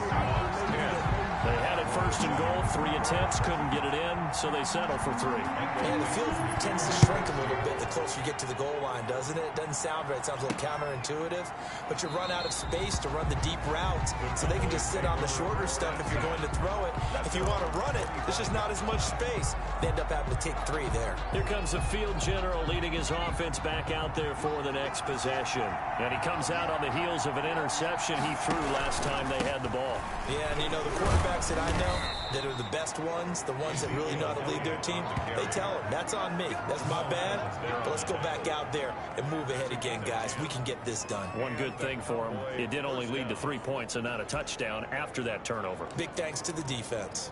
They had it 1st and goal, 3 attempts, couldn't get it in, so they settled for 3. And the field tends to shrink a little bit the closer you get to the goal line, doesn't it? It doesn't sound right. It sounds a little counterintuitive, but you run out of space to run the deep routes, so they can just sit on the shorter stuff if you're going to throw it. If you want to run it, there's just not as much space. They end up having to take 3 there. Here comes the field general leading his offense back out there for the next possession. And he comes out on the heels of an interception he threw last time they had the ball. Yeah, and you know, the quarterbacks that I know that are the best ones, the ones that really know how to lead their team, they tell them, that's on me. That's my bad. But let's go back out there and move ahead again, guys. We can get this done. One good thing for him, it did only lead to 3 points and not a touchdown after that turnover. Big thanks to the defense.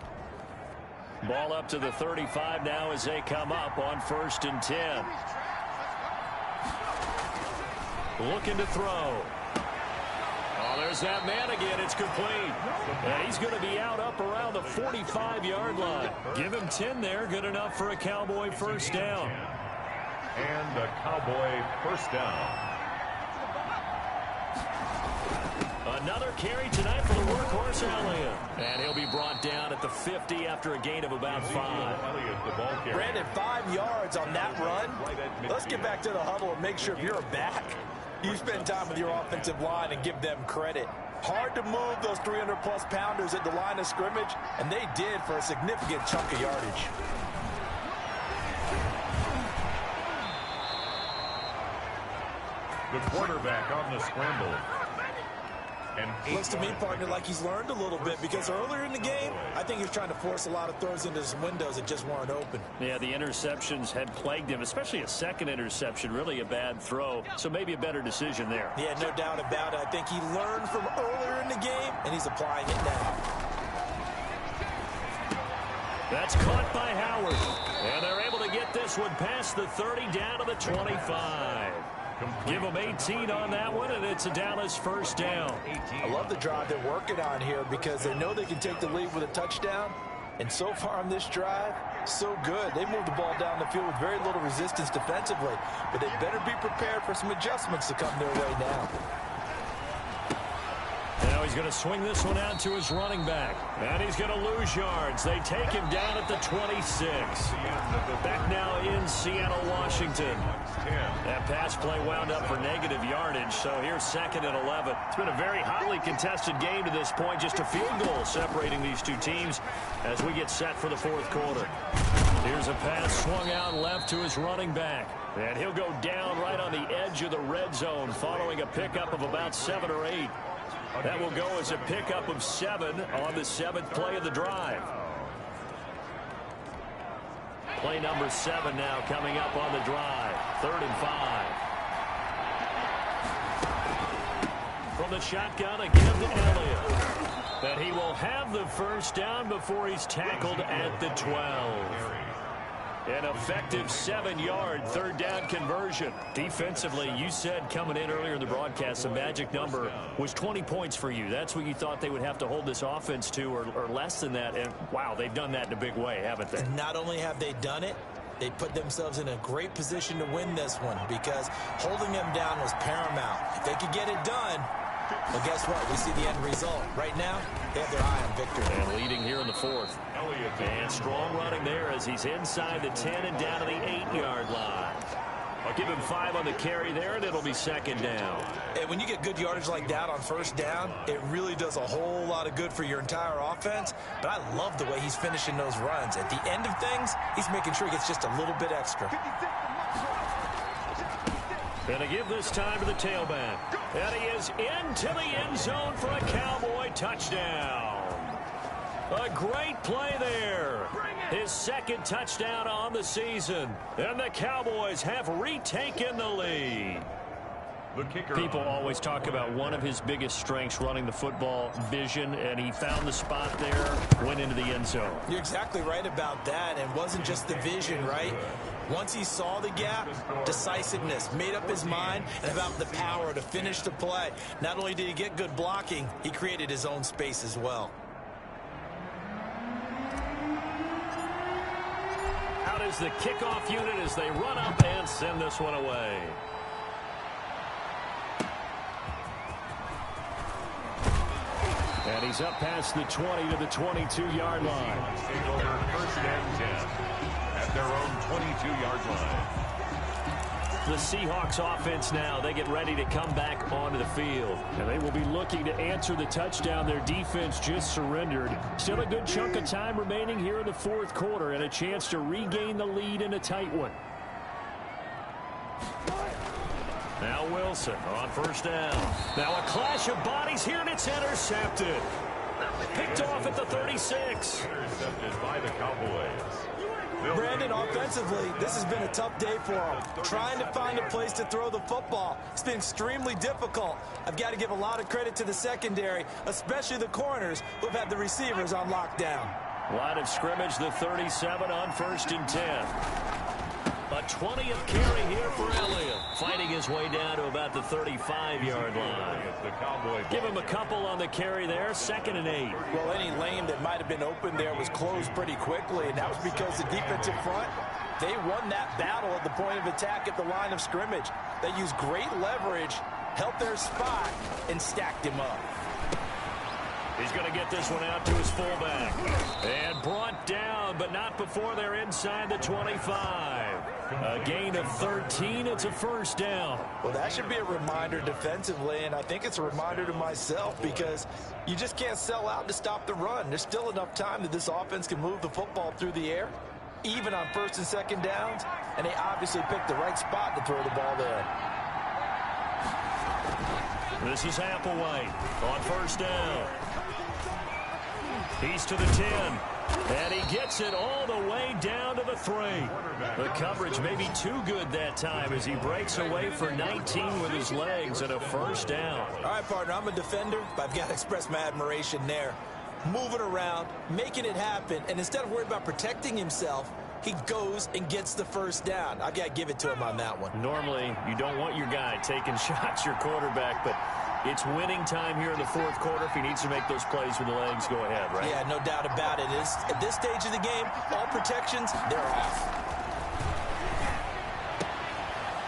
Ball up to the 35 now as they come up on 1st and 10. Looking to throw. Oh, there's that man again. It's complete. And he's going to be out up around the 45-yard line. Give him 10 there. Good enough for a Cowboy 1st down. And a Cowboy 1st down. Another carry tonight for the workhorse Elliott. And he'll be brought down at the 50 after a gain of about 5. Brandon, 5 yards on that run. Let's get back to the huddle and make sure if you're a back, you spend time with your offensive line and give them credit. Hard to move those 300-plus pounders at the line of scrimmage, and they did for a significant chunk of yardage. The quarterback on the scramble. Looks to me, partner, like he's learned a little bit, because earlier in the game, I think he was trying to force a lot of throws into some windows that just weren't open. Yeah, the interceptions had plagued him, especially a second interception, really a bad throw. So maybe a better decision there. Yeah, no doubt about it. I think he learned from earlier in the game, and he's applying it now. That's caught by Howard. And they're able to get this one past the 30 down to the 25. Give them 18 on that one, and it's a Dallas 1st down. I love the drive they're working on here because they know they can take the lead with a touchdown. And so far on this drive, so good. They moved the ball down the field with very little resistance defensively, but they better be prepared for some adjustments to come their way now. Now he's going to swing this one out to his running back. And he's going to lose yards. They take him down at the 26. Back now in Seattle, Washington. That pass play wound up for negative yardage, so here's 2nd and 11. It's been a very hotly contested game to this point. Just a field goal separating these two teams as we get set for the 4th quarter. Here's a pass swung out left to his running back. And he'll go down right on the edge of the red zone following a pickup of about 7 or 8. That will go as a pickup of 7 on the 7th play of the drive. Play number 7 now coming up on the drive. 3rd and 5. From the shotgun, a give to Elliott. But he will have the 1st down before he's tackled at the 12. An effective 7-yard third down conversion. Defensively, you said coming in earlier in the broadcast, the magic number was 20 points for you. That's what you thought they would have to hold this offense to, or less than that. And, wow, they've done that in a big way, haven't they? Not only have they done it, they put themselves in a great position to win this one because holding them down was paramount. If they could get it done, well, guess what? We see the end result. Right now, they have their eye on victory. And leading here in the fourth. And strong running there as he's inside the 10 and down to the 8-yard line. I'll give him 5 on the carry there, and it'll be second down. And when you get good yardage like that on first down, it really does a whole lot of good for your entire offense. But I love the way he's finishing those runs. At the end of things, he's making sure he gets just a little bit extra. Going to give this time to the tailback. And he is into the end zone for a Cowboy touchdown. A great play there. His second touchdown on the season. And the Cowboys have retaken the lead. People always talk about one of his biggest strengths running the football, vision, and he found the spot there, went into the end zone. You're exactly right about that, and wasn't just the vision, right? Once he saw the gap, decisiveness, made up his mind, and about the power to finish the play. Not only did he get good blocking, he created his own space as well. Out is the kickoff unit as they run up and send this one away. And he's up past the 20 to the 22-yard line. Take over first and 10 at their own 22-yard line. The Seahawks offense now, they get ready to come back onto the field. And they will be looking to answer the touchdown their defense just surrendered. Still a good chunk of time remaining here in the fourth quarter and a chance to regain the lead in a tight one. Now Wilson on first down. Now a clash of bodies here, and it's intercepted. Picked off at the 36. Intercepted by the Cowboys. Brandon, offensively, this has been a tough day for him. Trying to find a place to throw the football. It's been extremely difficult. I've got to give a lot of credit to the secondary, especially the corners who've had the receivers on lockdown. Line of scrimmage, the 37 on first and 10. A 20th carry here for Elliott. Fighting his way down to about the 35-yard line. Give him a couple on the carry there. Second and 8. Well, any lane that might have been open there was closed pretty quickly, and that was because the defensive front, they won that battle at the point of attack at the line of scrimmage. They used great leverage, held their spot, and stacked him up. He's going to get this one out to his fullback. And brought down, but not before they're inside the 25. A gain of 13. It's a first down. Well, that should be a reminder defensively, and I think it's a reminder to myself because you just can't sell out to stop the run. There's still enough time that this offense can move the football through the air, even on first and second downs, and they obviously picked the right spot to throw the ball there. This is Applewhite on first down. He's to the 10, and he gets it all the way down to the 3. The coverage may be too good that time as he breaks away for 19 with his legs and a first down. All right, partner, I'm a defender, but I've got to express my admiration there. Moving around, making it happen, and instead of worrying about protecting himself, he goes and gets the first down. I've got to give it to him on that one. Normally, you don't want your guy taking shots, your quarterback, but it's winning time here in the fourth quarter. If he needs to make those plays with the legs, go ahead, right? Yeah, no doubt about it. At this stage of the game, all protections, they're off.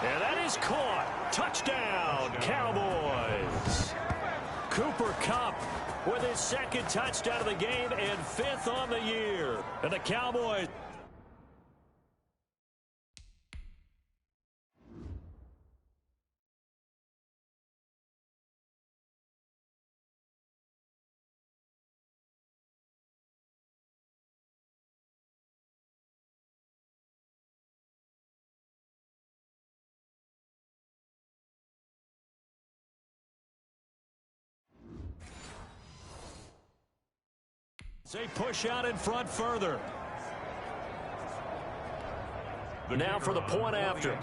And that is caught. Touchdown, Cowboys. Cooper Kupp with his second touchdown of the game and 5th on the year. And the Cowboys... They push out in front further. Now for the point after.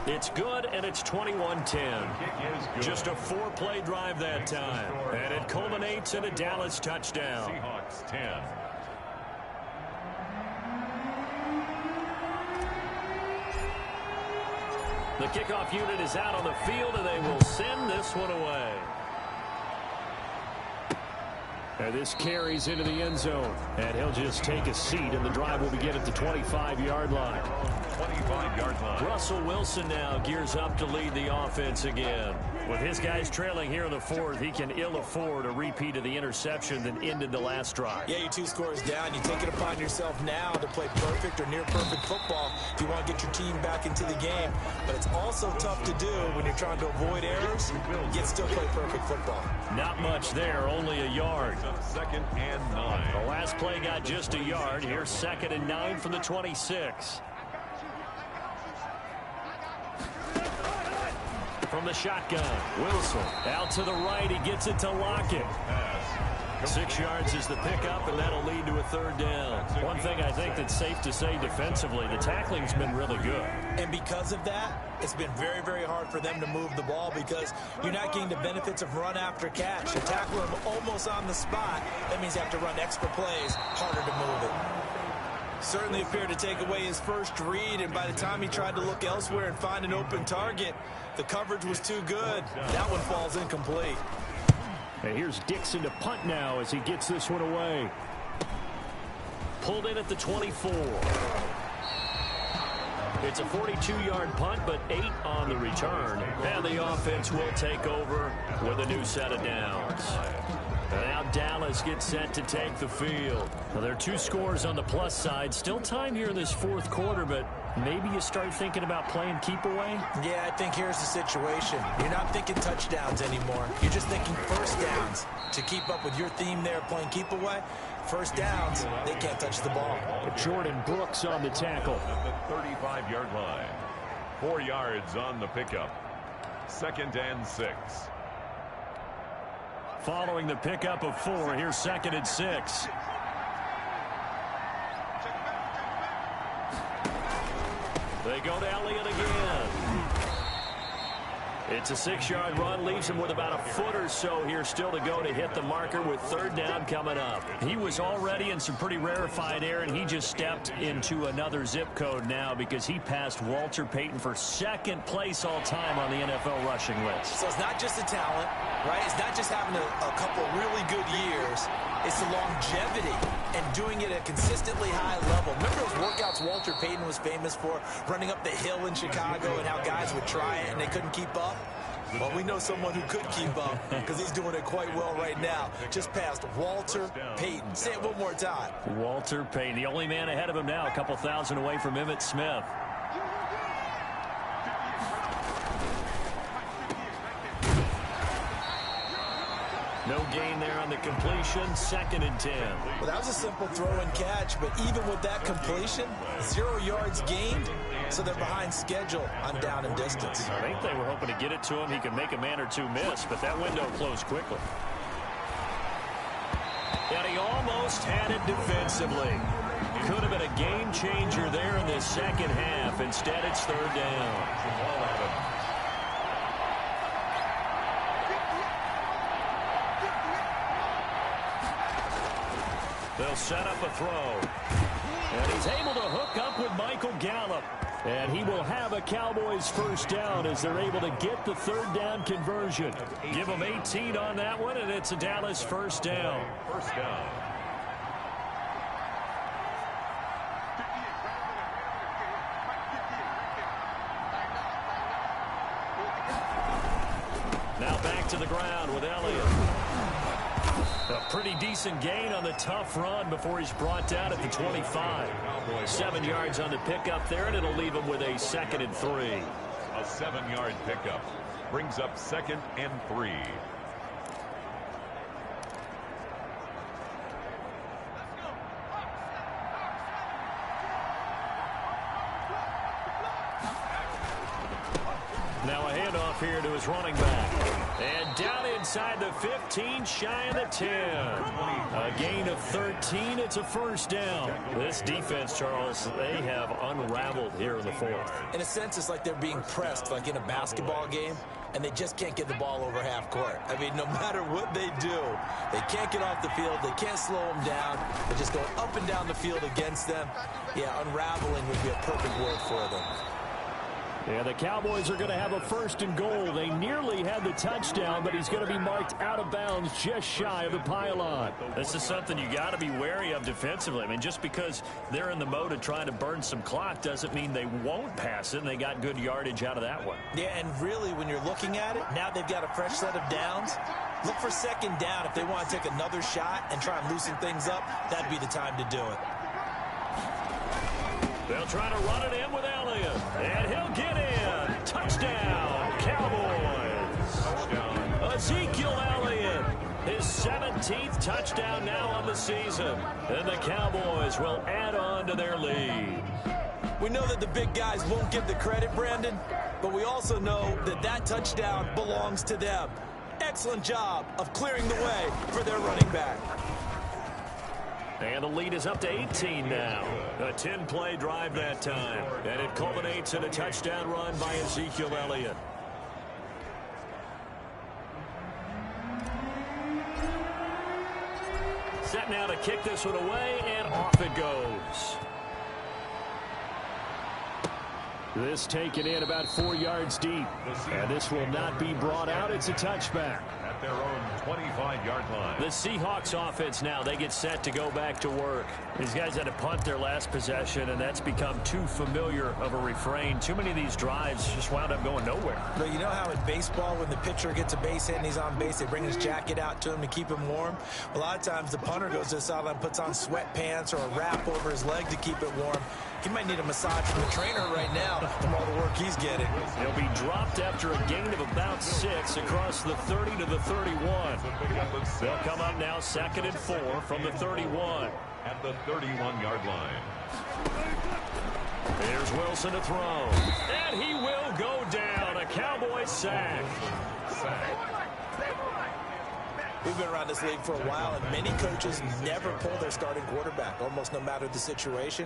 It's good, and it's 21-10. Just a 4-play drive that time, and it culminates in a Dallas touchdown. Seahawks 10. The kickoff unit is out on the field, and they will send this one away. And this carries into the end zone. And he'll just take a seat, and the drive will begin at the 25-yard line. 25-yard line. Russell Wilson now gears up to lead the offense again. With his guys trailing here in the fourth, he can ill afford a repeat of the interception that ended the last drive. Yeah, you're 2 scores down. You take it upon yourself now to play perfect or near perfect football if you want to get your team back into the game. But it's also tough to do when you're trying to avoid errors, yet still play perfect football. Not much there, only a yard. 2nd and 9. The last play got just a yard. Here's 2nd and 9 from the 26. From the shotgun, Wilson out to the right. He gets it to Lockett. 6 yards is the pickup, and that'll lead to a 3rd down. One thing I think that's safe to say defensively, the tackling's been really good. And because of that, it's been very, very hard for them to move the ball because you're not getting the benefits of run after catch. You tackle him almost on the spot. That means you have to run extra plays, harder to move it. Certainly appeared to take away his first read, and by the time he tried to look elsewhere and find an open target, the coverage was too good. That one falls incomplete. And here's Dixon to punt now as he gets this one away. Pulled in at the 24. It's a 42-yard punt, but 8 on the return. And the offense will take over with a new set of downs. And now Dallas gets set to take the field. Now, there are 2 scores on the plus side. Still time here in this 4th quarter, but maybe you start thinking about playing keep away? Yeah, I think here's the situation. You're not thinking touchdowns anymore. You're just thinking first downs. To keep up with your theme there, playing keep away, first downs, they can't touch the ball. Jordan Brooks on the tackle. At the 35-yard line. 4 yards on the pickup. 2nd and 6. Following the pickup of 4, here's 2nd and 6. They go to Elliott again. It's a 6-yard run, leaves him with about a foot or so here still to go to hit the marker with 3rd down coming up. He was already in some pretty rarefied air, and he just stepped into another zip code now because he passed Walter Payton for 2nd place all time on the NFL rushing list. So it's not just the talent, right? It's not just having a couple really good years. It's the longevity and doing it at a consistently high level. Remember those workouts Walter Payton was famous for, running up the hill in Chicago and how guys would try it and they couldn't keep up? Well, we know someone who could keep up because he's doing it quite well right now. Just past Walter Payton. Say it one more time. Walter Payton, the only man ahead of him now, a couple thousand away from Emmitt Smith. No gain there on the completion, 2nd and 10. Well, that was a simple throw and catch, but even with that completion, 0 yards gained, so they're behind schedule on down and distance. I think they were hoping to get it to him. He could make a man or 2 miss, but that window closed quickly. And he almost had it defensively. Could have been a game changer there in this 2nd half. Instead, it's 3rd down. They'll set up a throw. And he's able to hook up with Michael Gallup. And he will have a Cowboys 1st down as they're able to get the 3rd down conversion. Give them 18 on that one, and it's a Dallas 1st down. 1st down. Now back to the ground with Elliott. A pretty decent gain on the tough run before he's brought down at the 25. 7 yards on the pickup there, and it'll leave him with a 2nd and 3. A 7-yard pickup brings up 2nd and 3. Now a handoff here to his running back. And down inside the 15, shy of the 10. A gain of 13. It's a first down. This defense, Charles, they have unraveled here in the fourth. In a sense, it's like they're being pressed, like in a basketball game, and they just can't get the ball over half court. I mean, no matter what they do, they can't get off the field. They can't slow them down. They're just going up and down the field against them. Yeah, unraveling would be a perfect word for them. Yeah, the Cowboys are going to have a first and goal. They nearly had the touchdown, but he's going to be marked out of bounds just shy of the pylon. This is something you got to be wary of defensively. I mean, just because they're in the mode of trying to burn some clock doesn't mean they won't pass it, and they got good yardage out of that one. Yeah, and really, when you're looking at it, now they've got a fresh set of downs. Look for second down. If they want to take another shot and try and loosen things up, that'd be the time to do it. They'll try to run it in with Elliott, and he'll get in. Touchdown, Cowboys. Touchdown. Ezekiel Elliott, his 17th touchdown now on the season. And the Cowboys will add on to their lead. We know that the big guys won't get the credit, Brandon, but we also know that that touchdown belongs to them. Excellent job of clearing the way for their running back. And the lead is up to 18 now. A 10-play drive that time. And it culminates in a touchdown run by Ezekiel Elliott. Set now to kick this one away, and off it goes. This taken in about 4 yards deep. And this will not be brought out. It's a touchback. At their own 25-yard line. The Seahawks offense now, they get set to go back to work. These guys had to punt their last possession, and that's become too familiar of a refrain. Too many of these drives just wound up going nowhere. But you know how in baseball, when the pitcher gets a base hit and he's on base, they bring his jacket out to him to keep him warm? A lot of times the punter goes to the sideline, puts on sweatpants or a wrap over his leg to keep it warm. He might need a massage from the trainer right now from all the work he's getting. He'll be dropped after a gain of about 6 across the 30 to the 31. They'll come up now 2nd and 4 from the 31. At the 31-yard line. There's Wilson to throw. And he will go down. A Cowboy sack. We've been around this league for a while, and many coaches never pull their starting quarterback, almost no matter the situation.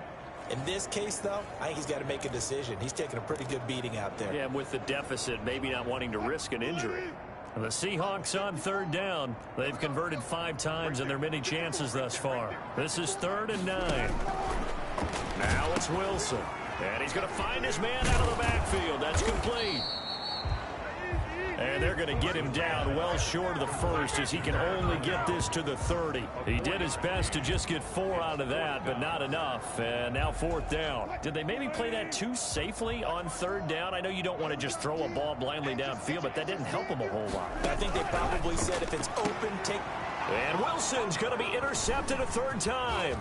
In this case, though, I think he's got to make a decision. He's taking a pretty good beating out there. Yeah, with the deficit, maybe not wanting to risk an injury. And the Seahawks on 3rd down. They've converted 5 times in their many chances thus far. This is 3rd and 9. Now it's Wilson. And he's going to find his man out of the backfield. That's complete. And they're going to get him down well short of the first as he can only get this to the 30. He did his best to just get 4 out of that, but not enough. And now 4th down. Did they maybe play that too safely on 3rd down? I know you don't want to just throw a ball blindly downfield, but that didn't help him a whole lot. I think they probably said if it's open, take... And Wilson's going to be intercepted a 3rd time.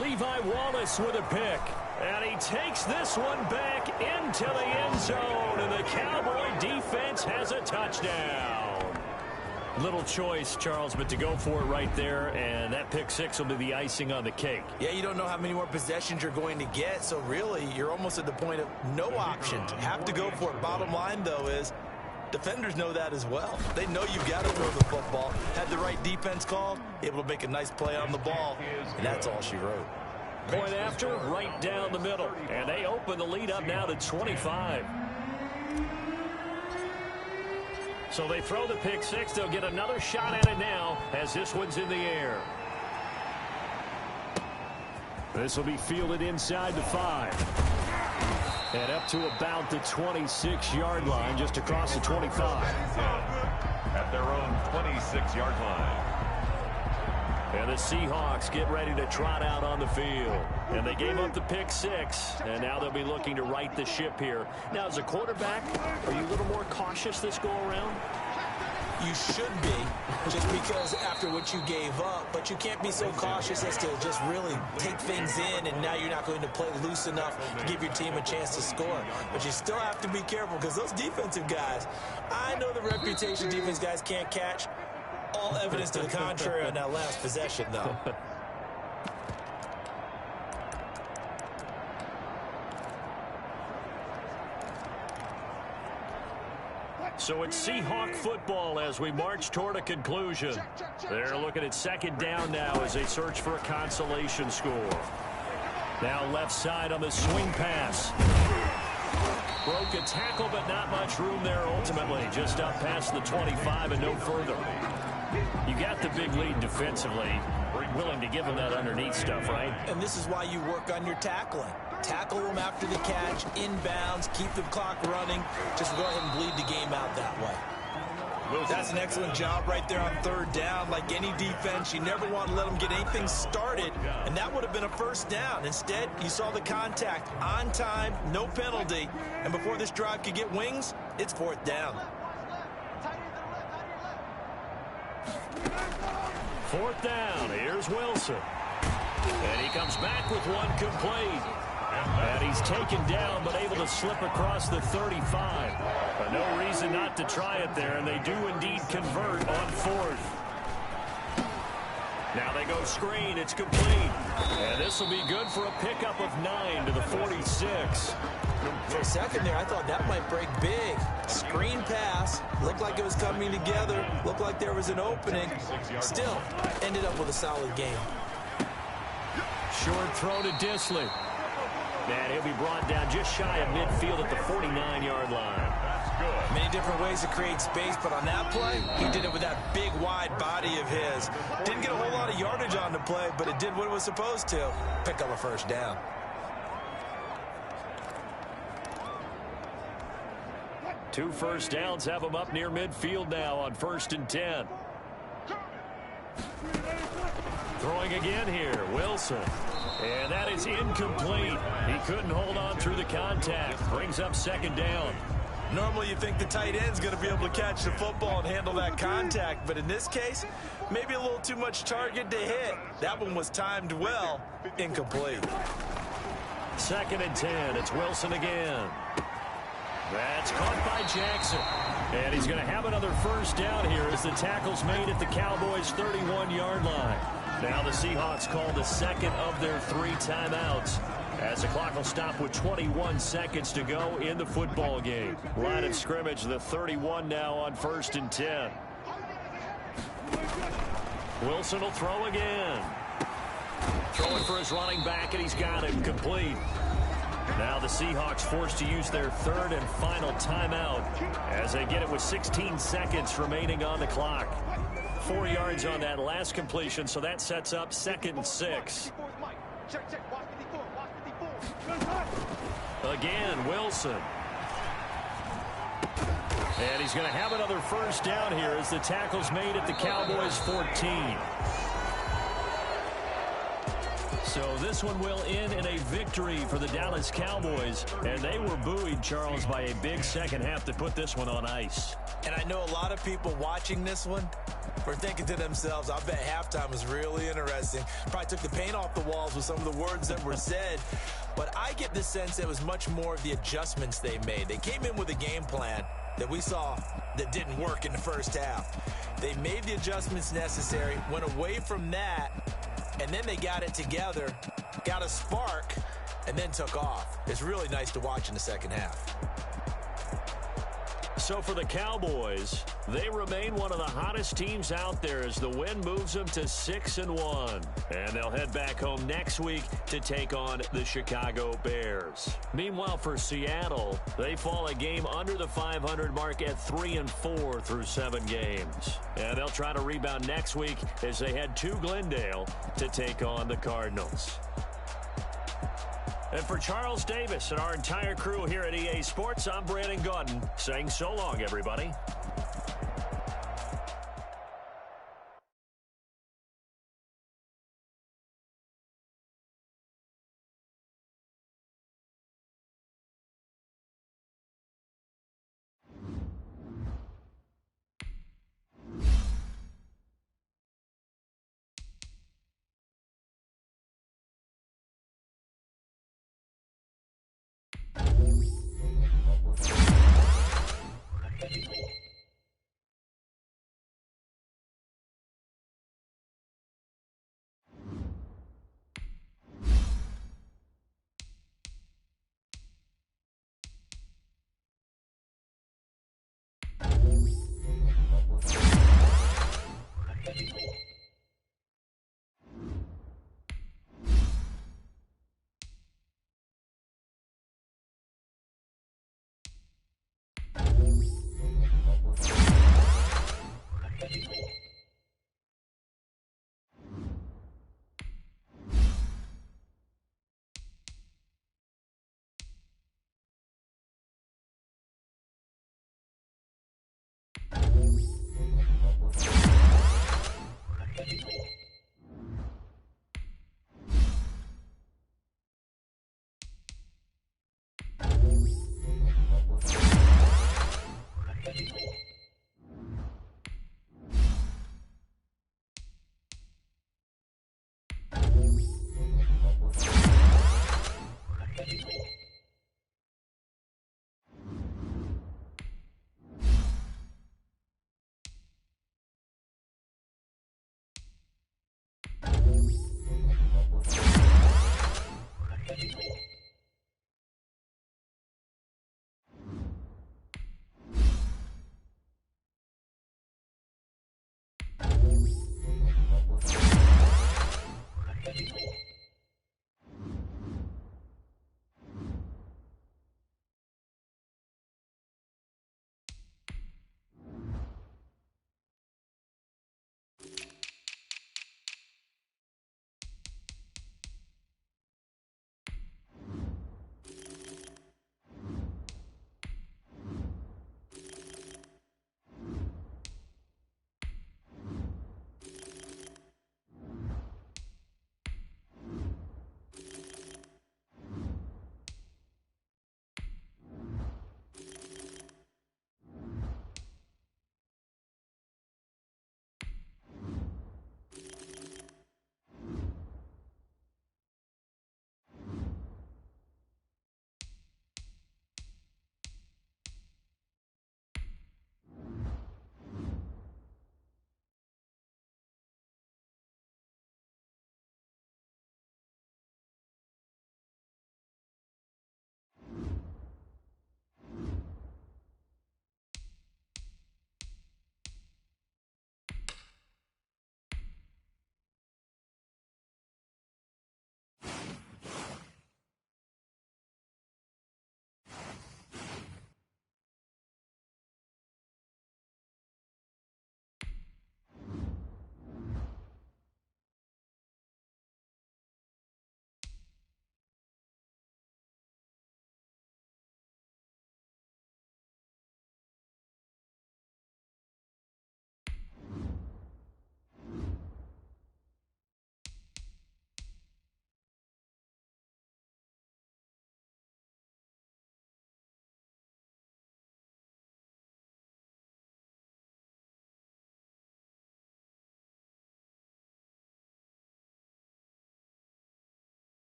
Levi Wallace with a pick. And he takes this one back into the end zone. And the Cowboy defense has a touchdown. Little choice, Charles, but to go for it right there. And that pick 6 will be the icing on the cake. Yeah, you don't know how many more possessions you're going to get. So really, you're almost at the point of no options. Have to go for it. Bottom line, though, is defenders know that as well. They know you've got to throw the football. Had the right defense called, able to make a nice play on the ball. And that's all she wrote. Point after, right down the middle. And they open the lead up now to 25. So they throw the pick 6. They'll get another shot at it now as this one's in the air. This will be fielded inside the 5. And up to about the 26-yard line, just across the 25. At their own 26-yard line. And the Seahawks get ready to trot out on the field. And they gave up the pick 6, and now they'll be looking to right the ship here. Now, as a quarterback, are you a little more cautious this go-around? You should be, just because after what you gave up, but you can't be so cautious as to just really take things in, and now you're not going to play loose enough to give your team a chance to score. But you still have to be careful, because those defensive guys, I know the reputation defense guys can't catch. All evidence to the contrary on that last possession, though. So it's Seahawk football as we march toward a conclusion. They're looking at second down now as they search for a consolation score. Now left side on the swing pass. Broke a tackle, but not much room there ultimately. Just up past the 25 and no further. You got the big lead defensively. Willing to give them that underneath stuff, right? And this is why you work on your tackling. Tackle them after the catch, inbounds, keep the clock running. Just go ahead and bleed the game out that way. That's an excellent job right there on third down. Like any defense, you never want to let them get anything started, and that would have been a first down. Instead, you saw the contact on time, no penalty, and before this drive could get wings, it's fourth down. Fourth down, here's Wilson. And he comes back with one complete. And he's taken down, but able to slip across the 35. But no reason not to try it there, and they do indeed convert on fourth. Now they go screen, it's complete. And this will be good for a pickup of 9 to the 46. For a second there, I thought that might break big. Screen pass, looked like it was coming together, looked like there was an opening. Still, ended up with a solid game. Short throw to Dissly. And he'll be brought down just shy of midfield at the 49-yard line. Many different ways to create space, but on that play, he did it with that big, wide body of his. Didn't get a whole lot of yardage on the play, but it did what it was supposed to. Pick up a first down. Two first downs have him up near midfield now on 1st and 10. Throwing again here, Wilson. And that is incomplete. He couldn't hold on through the contact. Brings up second down. Normally you think the tight end's going to be able to catch the football and handle that contact, but in this case, maybe a little too much target to hit. That one was timed well. Incomplete. 2nd and 10. It's Wilson again. That's caught by Jackson. And he's going to have another first down here as the tackle's made at the Cowboys' 31-yard line. Now the Seahawks call the second of their 3 timeouts as the clock will stop with 21 seconds to go in the football game. Line of scrimmage, the 31 now on 1st and 10. Wilson will throw again. Throwing for his running back, and he's got him complete. Now the Seahawks forced to use their 3rd and final timeout as they get it with 16 seconds remaining on the clock. 4 yards on that last completion, so that sets up 2nd and 6. Again, Wilson. And he's going to have another first down here as the tackle's made at the Cowboys' 14. So this one will end in a victory for the Dallas Cowboys. And they were buoyed, Charles, by a big second half to put this one on ice. And I know a lot of people watching this one were thinking to themselves, I bet halftime was really interesting. Probably took the paint off the walls with some of the words that were said. But I get the sense it was much more of the adjustments they made. They came in with a game plan that we saw that didn't work in the first half. They made the adjustments necessary, went away from that, and then they got it together, got a spark, and then took off. It's really nice to watch in the second half. So for the Cowboys, they remain one of the hottest teams out there as the win moves them to 6-1. And they'll head back home next week to take on the Chicago Bears. Meanwhile, for Seattle, they fall a game under the 500 mark at 3-4 through 7 games. And they'll try to rebound next week as they head to Glendale to take on the Cardinals. And for Charles Davis and our entire crew here at EA Sports, I'm Brandon Gaudin saying so long, everybody.